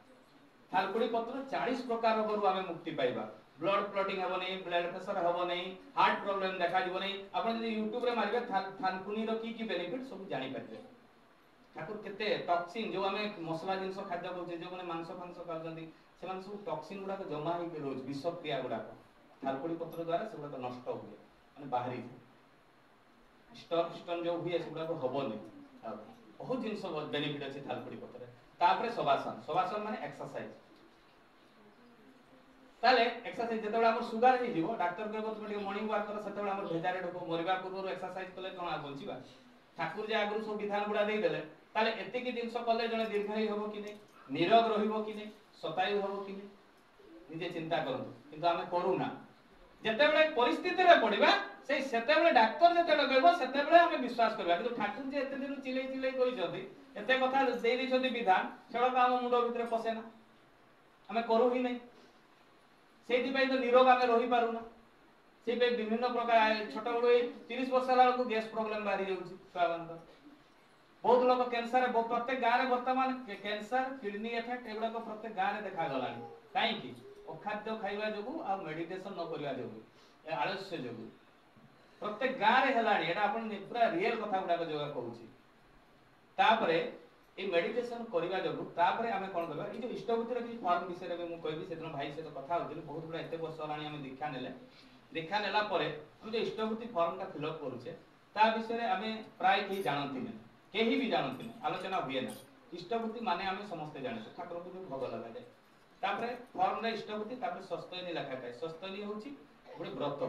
थालकुड़ी पत्र 40 प्रकार रोग आम मुक्ति पाइबा ब्लड क्लॉटिंग हम नहीं ब्लड प्रेशर हम नहीं हार्ट प्रॉब्लम देखा जीव नहीं आप यूट्यूब रे मारिबे थालकुनी रो की बेनिफिट सब जानि पारे ठाकुर केते टॉक्सिन जो आम मसला जिनस खाद्य कहते जो मैंने मांस फांस खाऊँ से सब टॉक्सिन गुड़ाक जमा हो रोज विषक्रिया गुड़ाक थालकुड़ी पत्र द्वारा से गुड़ाक नष्ट हुए मैंने बाहरी स्टोन जो हुए से गुड़ाक हेनी बहुत जिनस बेनिफिट अच्छे थालकुड़ी पत्र तापरे शवासन शवासन माने एक्सरसाइज ताले एक्सरसाइज जेतेबेला हमर सुगर हे जीवो डॉक्टर कहबो तुम मॉर्निंग वॉक कर सेतेबेला हमर भेजारे ढोको मरिबा पूर्व एक्सरसाइज कले कोना बंचिबा ठाकुर जे आगु सब विधान गुडा देई देले ताले एते की जिंस कले जने दीर्घायु होबो कि नै निरोग रहिबो कि नै शतायु होबो कि नै निजे चिंता करंतु किंतु आमे करू ना जेतेबेला परिस्थिति रे पडिबा से सेतेबेला डॉक्टर जेतेबेला कहबो सेतेबेला हमें विश्वास करबा किंतु ठाकुर जे एते दिन चिलै चिलै कहि जदी एते कथा देई दै छथि विधान सेडा हम मुंडो भितरे पसेना हमें करू ही नै सेठी पई तो निरोग आमे रही पारुना से पे विभिन्न प्रकार छोट बड़ 30 वर्ष वाला को गैस प्रॉब्लम बारी जाउची छुआवन बहुत लोग कैंसर प्रत्येक गाँव में वर्तमान कैंसर किडनी इफेक्ट एगुड़ा प्रत्येक गाँव में देखा गला कहीं अखाद्य खाइबा जो आ मेडिटेशन न करबा जो आलस्य जो प्रत्येक गाँव में हेलानी एटा अपन पूरा रियल कथा गुडा जो कहूची तापरे ए मेडिटेशन करबा जो तापरे आमे कोन करबा ए जो इष्टभूतिर कि फॉर्म विषय रे मु कहबी सेदिन भाई से तो कथा होतिल बहुत बड़ा एते वर्ष लानी आमे दीक्षा नेला परे हम जो इष्टभूति फॉर्म का फिल अप करूचे ता विषय रे आमे प्राय केही जानंती नै केही भी जानंती नै आलोचना हुए ना इष्टभूति माने आमे समस्त जाने ठाकुर को जो भोग लगा जाए तापरे फॉर्म रे इष्टभूति तापरे सस्तयनी लिखा थाए सस्तयनी होची गोटे व्रत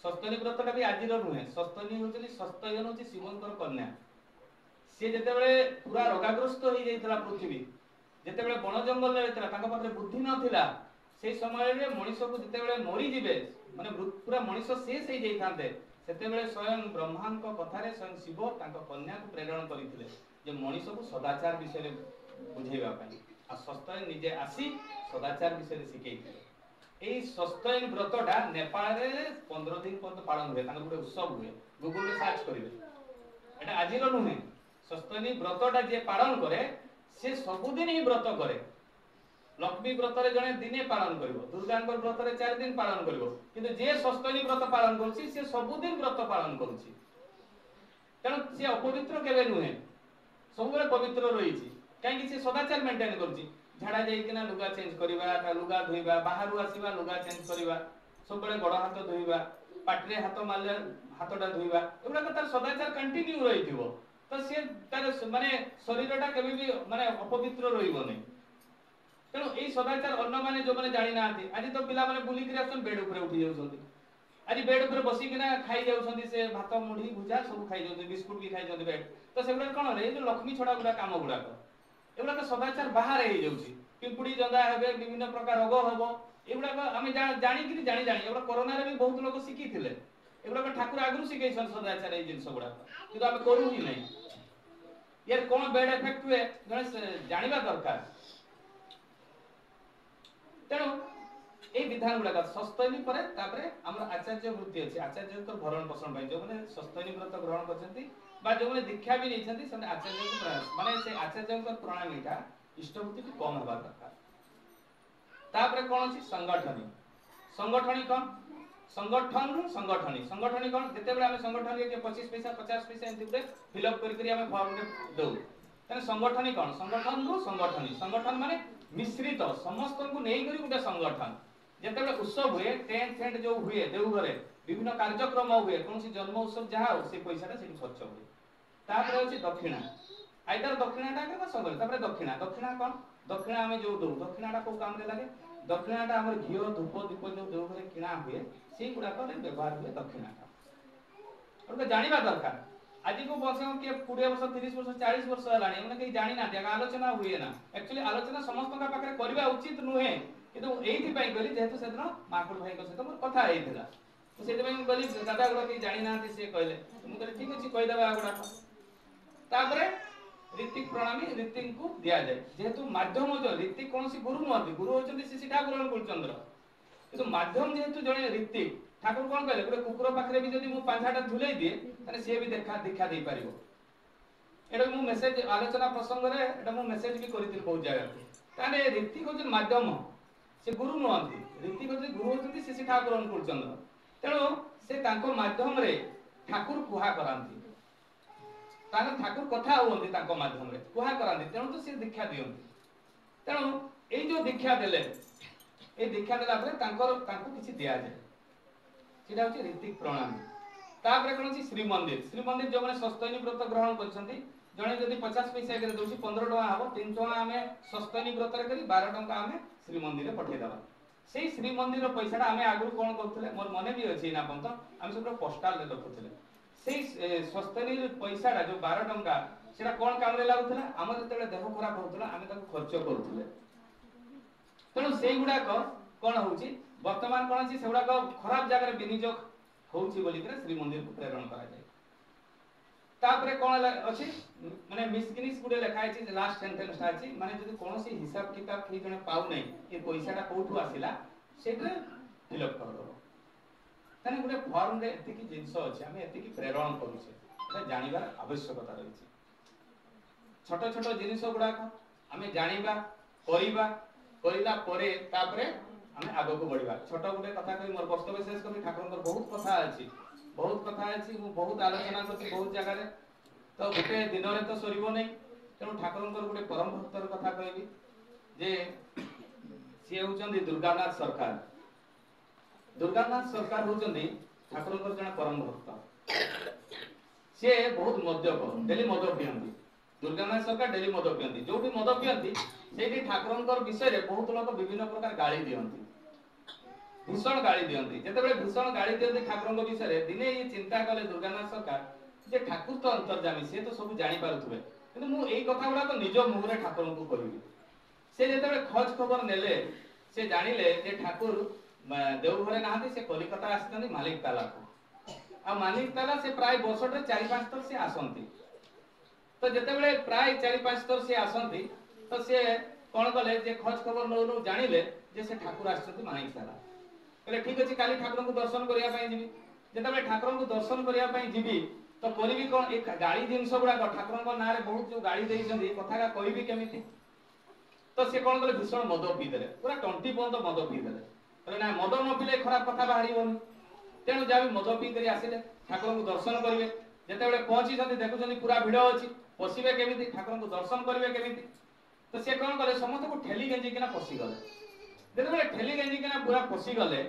सस्तयनी व्रतटा भी आजिर नुहे सस्तयनी होची सस्तयन होची शिवंकर कन्या से जेतेबेले पूरा रोगाग्रस्त हो जाइतला पृथ्वी जेतेबेले वन जंगल रे रहतला तांका पाखरे बुद्धि नथिला से समय रे मनुष्य को जेतेबेले मरि जिवे माने पूरा मनुष्य शेष हो जाइथांते सेतेबेले स्वयं ब्रह्मांक कथारे स्वयं शिव तांका कन्या को प्रेरण करिथिले जे मनुष्य को सदाचार विषय रे बुझेबा पई आ सस्तयन निजे आसी सदाचार विषय रे सिखैथिले एई सस्तयन व्रतटा नेपाल रे 15 दिन पर्यंत पालन हुए तांका गुटे उत्सव हुए गूगल रे सर्च करिवे एटा आजिर नुहे सस्तयनी व्रतटा जे पालन करे से सबुदिन ही व्रत करे लक्ष्मी व्रत रे जने दिने पालन करिवो दुर्गांकर व्रत रे 4 दिन पालन करिवो किंतु जे सस्तयनी व्रत पालन करछि से सबुदिन व्रत पालन करूछि तेणु से अपवित्र केबे नुहे सबुबेले पवित्र रहिछि काहे कि से सदाचार मेंटेन करछि झाड़ा जाई किना लुगा चेंज करिबा लुगा धोइबा बाहरु आसीबा लुगा चेंज करिबा सबुबेले गोड़ हाथ धोइबा पाटरे हाथ मारले हाथटा धोइबा एबुला तार सदाचार कंटिन्यू रहिथिबो तो से तार माने शरीरटा केबे भी माने अपवित्र रहिबो नै तेणु एई सदाचार अन्न माने जो माने जानि नाथि आज तो पिला माने बुली करी आछन बेड ऊपर उठी जाउछन्ती आज बेड ऊपर बसी किना खाई जाउछन्ती से भात मुढी भुजा सब खाई जाउछन्ती बिस्कुट भी खाई जाउछन्ती बेड तो सेबुला कोन रे जो लक्ष्मी छडा गुडा काम गुडा एबुला तो सदाचार बाहर हे जाउछि पिंपुडी जंदा हेबे विभिन्न प्रकार रोग होबो एबुला आमे जानि कि जानि एबुला कोरोना रे भी बहुत लोग सिखिथिले एबुला ठाकुर आगु सिखैछन सदाचार ए जिंस गुडा किंतु आमे करू ही नै यार कोन बैड इफेक्ट हुए जने जानिबा दरकार तेणु ए विधान गुडा सस्तयनी परे तापरे हमर आचार्य वृत्ति अछि आचार्य को भरण पोषण भाई जो माने सस्तयनी व्रत ग्रहण करछन्ती बा जो माने दीक्षा भी नैछन्ती से आचार्य को प्रयास माने से आचार्य को प्रणामीटा इष्टभूति भी कम हेबा दरकार तापरे कोन अछि संगठनी संगठनी कोन संगठनी संगठनी कोन जेतेबेले हम संगठनी के 25 पैसा 50 पैसा एंतिबे फिल अप करी हम फॉर्म रे दउ तने संगठनी कोन संगठन रो संगठन माने मिश्रित समस्त को नै करी गुटे संगठन जेतेबेले उत्सव हुए टेंट फेंट जो हुए देउ घरे विभिन्न कार्यक्रम हुए कोनसी जन्म उत्सव जहा हो से पैसाटा सेठी खर्च हुए तापरे अछि दक्षिणा आइदर दक्षिणाटा के संगठन तापरे दक्षिणा कोन दक्षिणा हमें जो दउ दक्षिणाटा को काम रे लागे दक्षिणाटा हमर घियो धूप दीप जो देउ घरे किना हुए से गुडा को व्यवहार हुए दक्षिणाटा और जानिबा दरकार आज को वर्ष के 20 वर्ष 30 वर्ष 40 वर्ष हलानी माने कहीं जानि ना जगह आलोचना हुए ना एक्चुअली आलोचना समस्त का पाखरे करबा उचित नुहे किंतु एथि पई कहली जेहेतु सेदिन माकुल भाई को सहित मोर कथा हेइथिला तो सेति पई कहली दादा गुडा कहीं जानि ना से कहले मु कहली ठीक अछि कहि देबा गुडा तापरे ऋतिक प्रणामी ऋतिक को दिया जाए जेहेतु माध्यम जो ऋतिक कौन सी गुरु नुहति गुरु होचंदी श्री ठाकुर अनुकूलचंद्र किंतु माध्यम जेहेतु जने ऋतिक ठाकुर कौन कहले गोटे कुकुर पाखरे भी जदि मु पांछाटा झुलाई दिए ताने से भी देखा दीक्षा दे पारिबो एटा मु मेसेज आलोचना प्रसंग रे एटा मु मेसेज भी करितिल बहुत जगह ताने ऋतिक होचन माध्यम से गुरु नुहति ऋतिक होचन गुरु होचंदी श्री ठाकुर अनुकूलचंद्र तेणु से तांको माध्यम रे ठाकुर कुहा करांती तांको ठाकुर कथा होंती तांको माध्यम रे कुहा करांती तेणु तो से दीक्षा दियंती तेणु एई जो दीक्षा देले ए दीक्षा देला परे तांको किछि दिया जाय सेटा होची ऋतिक प्रणामी तापरे कोन छी श्री मंदिर जो माने सस्तैनी व्रत ग्रहण करछंती जणे जदि 50 पैसा करे दोची 15 टका हबो 3 टका हमें सस्तैनी व्रत रे करी 12 टका हमें श्री मंदिर रे पठे दबा सेही श्री मंदिर रो पैसाटा हमें आगु कोन करथले मोर मने भी अछि ना पंत हम सब पोस्टल रे रखथले सेही सस्तैनी पैसाटा जो 12 टका सेटा कोन काम रे लागुथला हमर जतेले देह खराब होतला हमें ताको खर्च करथले तेणु सेही गुडा कोन होउची वर्तमान कोन अछि सेगुडा खराब जगह रे विनियोग होउची बोली करे श्री मंदिर को प्रेरण करा जाय तापरे कोन अछि माने मिसगिनिस गुडे लिखा अछि लास्ट सेंटेंस अछि माने जदि कोनोसी हिसाब किताब खी जने पाउ नै ए पैसाटा कोठु आसिला सेटे फिलअप कर दो तने गुडे फॉर्म रे एति की जिंस अछि हमें एति की प्रेरण करू छे एटा जानिबार आवश्यकता रही छै छोट छोट जिनिस गुडा हमें जानिबा करिला परे तापरे हमें आगो को बढ़िबा छोट गुडे कथा कहि मोर बस्तव विशेष करी ठाकुर बहुत कथा अछि मु बहुत आलोचना करछि बहुत जगह रे तो गोटे दिन रे तो सरीबो नै तेणु ठाकुर गोटे परम भक्तर कथा कहबी जे सी होचंदी दुर्गानाथ सरकार होचंदी ठाकुर जन परम भक्त सी बहुत मद्यप डेली मद पियंती दुर्गानाथ सरकार डेली मद पियंती जो भी मद पियंती सेठी ठाकुर विषय रे बहुत लोग विभिन्न प्रकार गाली दियंती भीषण गाली दियंती जेतेबेले भीषण गाली दियंती ठाकुर विषय रे दिने ये चिंता कले दुर्गानाथ सरकार जे ठाकुर तो अंतर्जामी से तो सब जानि पारुथबे किंतु मु एई कथा गुडा तो निज मुहरे ठाकुर को कहबी से जेतेबेले खोज खबर नेले से जानिले जे ठाकुर देवघरे नाहंती से कलिकता आस्तनी मालिक ताला को आ मालिक ताला से प्राय वर्षटे 4-5 थर से आसंती तो जेतेबेले प्राय 4-5 थर से आसंती तो से कोन कले जे खोज खबर न जानिले जे से ठाकुर आछंती मालिक ताला कहले ठीक अछि काली ठाकुर को दर्शन करिया पई जिबी जेतेबेले ठाकुर को दर्शन करिया पई जिबी तो करिबी कोन एक गाड़ी जिंस गुडा ठाकुर को नारे बहुत जो गाड़ी देइछंती कथा का कहबी केमिति तो से कोन कले भीषण मद पी देले पूरा टंटी बंद मद पी देले कहले ना मद न पीले खराब कथा बाहरिबोनी तेणु जाबी मद पी करी आसिले ठाकुर को दर्शन करिवे जेतेबेले पहुंची जंती देखुछंती पूरा भिड़ अछि पसिबे केमिति ठाकुर को दर्शन करिवे केमिति तो से कोन कले समस्त को ठेली गेंजी किना पसी गले जेतेबेले ठेली गेंजी किना पूरा पसी गले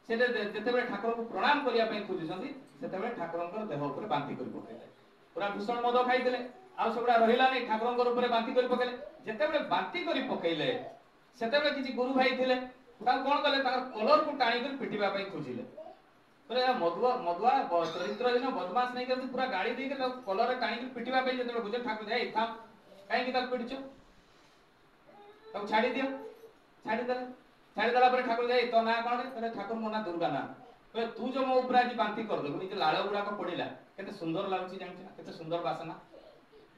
सेते जेतेबेले ठाकुर को प्रणाम करिया पई खोजुछंती सेतेबेले ठाकुरंकर देह ऊपर बांती करि पकेले पूरा भीषण मद खाइदेले आ सबडा रहिला नै ठाकुरंकर ऊपर बांती करि पकेले जेतेबेले बांती करि पकेले सेतेबेले किछि गुरु भाई थिले ता कोन कले तार कलर को टाणी कर पिटिबा पई खोजिले करे मदुआ चरित्र दिन बदमाश नै करती पूरा गाड़ी दे के कलर टाणी कर पिटिबा पई जेतेबेले बुझे ठाकुर जाई था काई कि ता पिटिचो तब छाड़ी दियो छाड़ी दला पर ठाकुर जाई तो ना कोन करे ठाकुर मोना दुर्गा ना कहले तू जो मो ऊपर आज बांती कर दे निजे लाळ गुडा को पडिला केते सुंदर लागुची जानछि ना केते सुंदर वासना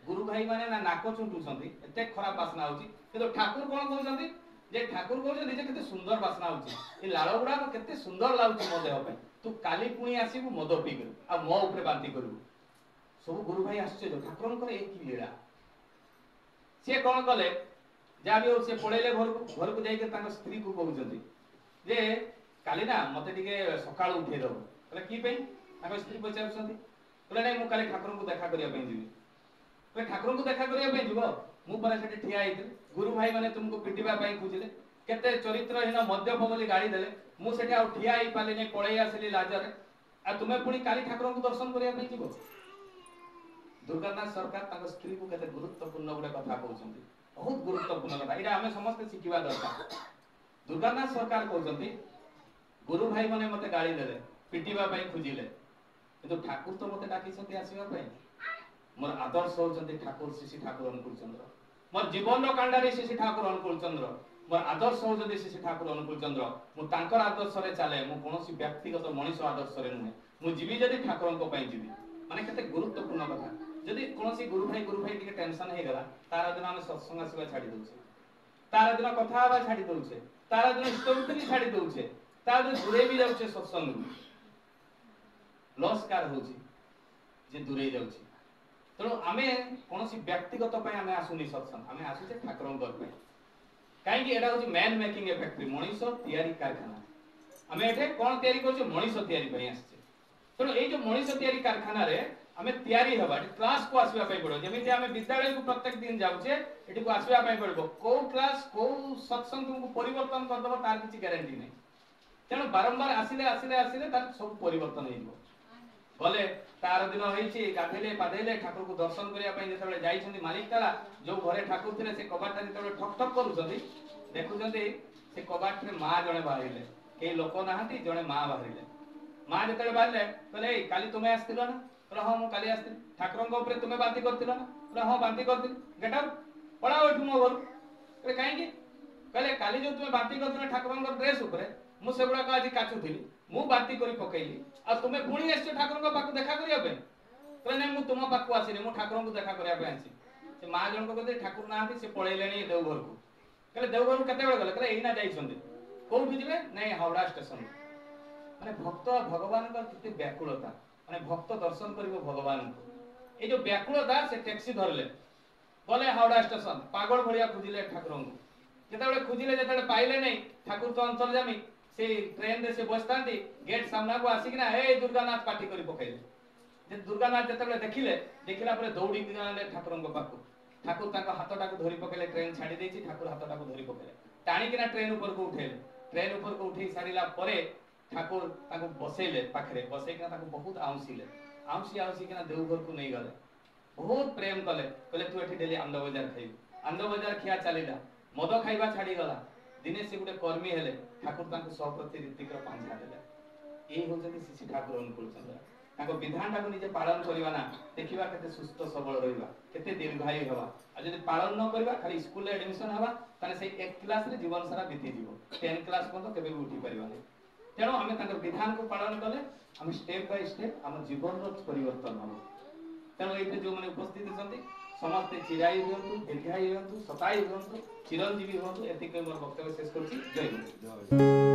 गुरु भाई माने ना नाको चुंटुछंती एते खराब वासना होची किंतु ठाकुर कोन कहउछंती जे ठाकुर कहउछंती जे केते सुंदर वासना होची ए लाळ गुडा को केते सुंदर लागुची मो देह पे तू काली पुणी आसीबु मद पी कर आ मो ऊपर बांती करबु सब गुरु भाई आश्चर्य ठाकुरन करे एक लीला से कोन कले जा भी से पळेले घर को जाई के तांग स्त्री को कहउछंती जे काली ना मते टिके सकाळ उठे दो कहले की पई तांग स्त्री पचारछंती कहले नै मु काली ठाकुर को देखा करिया पई जीवी कहले ठाकुर को देखा करिया पई जीवो मु परा सेठी ठिया आइते गुरु भाई माने तुमको पिटिबा पई खुजिले केते चरित्रहीन मध्यप बोली गाड़ी देले मु सेठी आ ठिया आइ पाले नै पळेई आसली लाजरे आ तुमे पुणी काली ठाकुर को दर्शन करिया पई जीवो दुर्गानाथ सरकार तांग स्त्री को केते गुरुत्वपूर्ण गुडे कथा कहउछंती बहुत गुरुत्वपूर्ण कथा इडा हमें समस्त शिखिबा दरकार दुर्गानाथ सरकार कहउछंती गुरु भाई माने मते गाड़ी देले पिटिबा पई खुजिले किंतु ठाकुर तो मते डाकिसंती आसीबा पई मोर आदर्श होचंती ठाकुर श्री ठाकुर अनुकूल चंद्र मोर जीवन रो कांडारी श्री ठाकुर अनुकूल चंद्र मोर आदर्श होचंती श्री ठाकुर अनुकूल चंद्र मु तांकर आदर्श रे चाले मु कोनोसी व्यक्तिगत मनीष आदर्श रे नुहे मु जीवी जदी ठाकुरन को पई जीवी माने केते गुरुत्वपूर्ण कथा जदि कोनोसी गुरु भाई टिके टेंशन हे गला तार दिन हम सत्संग आसीबा छाडी दउछे तार दिन कथा आबा छाडी दउछे तार दिन इष्टमित्र भी छाडी दउछे तार दिन दूरे भी जाउछे सत्संग लॉस कार होची जे दूरे जाउछे तेणु आमे कोनोसी व्यक्तिगत पय आमे आसुनी सत्संग आमे आसुचे ठाकुरन घर पय काहे कि एटा होची man making a factory Manish तयारी कारखाना आमे एठे कोन तयारी करछु मनीष तयारी पय आछे तेणु ए जो मनीष तयारी कारखाना रे आमे तयारी हबा क्लास को आसीबा पय पड़ो जेमिति आमे विद्यालय को प्रत्येक दिन जाउछे एठी को आसीबा पय पड़ो को क्लास को सत्संग तुमको परिवर्तन कर दबो तार किछि गारंटी नै तेणु बारंबार आसिले तार सब परिवर्तन हेइबो बोले तार दिन होईछि गाधेले पाधेले ठाकुर को दर्शन करिया पय जेतबे जाइछन्ती मालिक ताला जो घरे ठाकुर थिले से कबाटा जेतबे ठक ठक करूछन्ती देखुछन्ती से कबाट रे मां जणे बाहिरले के लोक नाहंती जणे मां बाहिरले मां जेतबे बाहिरले कहले काली तुमे आस्तिलो ना कहले हां मु काली आस्ति ठाकुरन को ऊपर तुमे बांती करतिलो ना कहले हां बांती करतिल गेट आउट पळाओ एठु मो घर कहले काहे की कहले काली जो तुमे बांती करतिलो ठाकुरन को ड्रेस ऊपर मु सेबुडा का आज काचुथिली मु बांती करी पकेइली आ तुमे पुणी आछो ठाकुरन को पाकु देखा करिया बे कहले नै मु तुम पाकु आसिनी मु ठाकुरन को देखा करिया बे आछि से मां जन को कहते ठाकुर नाहंती से पळेलेनी देवघर को कहले देवघर को केते बेले गले कहले एइना जाइछन्ते कोउठी जिवे नै हावड़ा स्टेशन माने भक्त भगवान का किते व्याकुलता माने भक्त दर्शन करिवो भगवान को ए जो व्याकुलता से टैक्सी धरले गले हावड़ा स्टेशन पागल भलिया खुजिले ठाकुरन को जेतेबेले खुजिले जेतेबेले पाइले नै ठाकुर तो अंतर्जामी से ट्रेन दे से बसतांती गेट सामना को आसी किना हे दुर्गानाथ पार्टी करी पकैले जे दुर्गानाथ जेतेबेले देखिला परे दौड़ी गले ठाकुरन को पाकु ठाकुर ताको हातटा को धरि पकैले ट्रेन छाडी देछि ठाकुर हातटा को धरि पकैले टाणी किना ट्रेन ऊपर को उठेले ट्रेन ऊपर को उठेई सारिला परे ठाकुर ताको बसेले पाखरे बसै किना ताको बहुत आउसिले आउसी किना देवघर को नै गले बहुत प्रेम कले कहले तू एठी डेली आंदो बाजार खाइबू आंदो बाजार खिया चलीला मद खाइबा छाडी गला दिने से गुटे कर्मी हेले ठाकुर ताको सप्रति रीतिक पांझा देले एई होजति शिशि ठाकुर अनुकूल चंद्र ताको विधान ताको निजे पालन करबा ना देखिबा केते सुस्त सबल रहइबा केते दीर्घायु हेबा आ जदि पालन न करबा खाली स्कूल रे एडमिशन हेबा ताने से एक क्लास रे जीवन सारा बीती जीवो 10 क्लास पन केबे उठी परिबा नै तेणु आमे ताको विधान को पालन कले आमे स्टेप बाय स्टेप हम जीवन रो परिवर्तन हो तेणु एते जो माने उपस्थित छथि समस्त चिराई होंतु दीर्घायु होंतु सताई होंतु चिरंजीवी होंतु एतिके मोर वक्तव्य शेष करछि जय गुरु।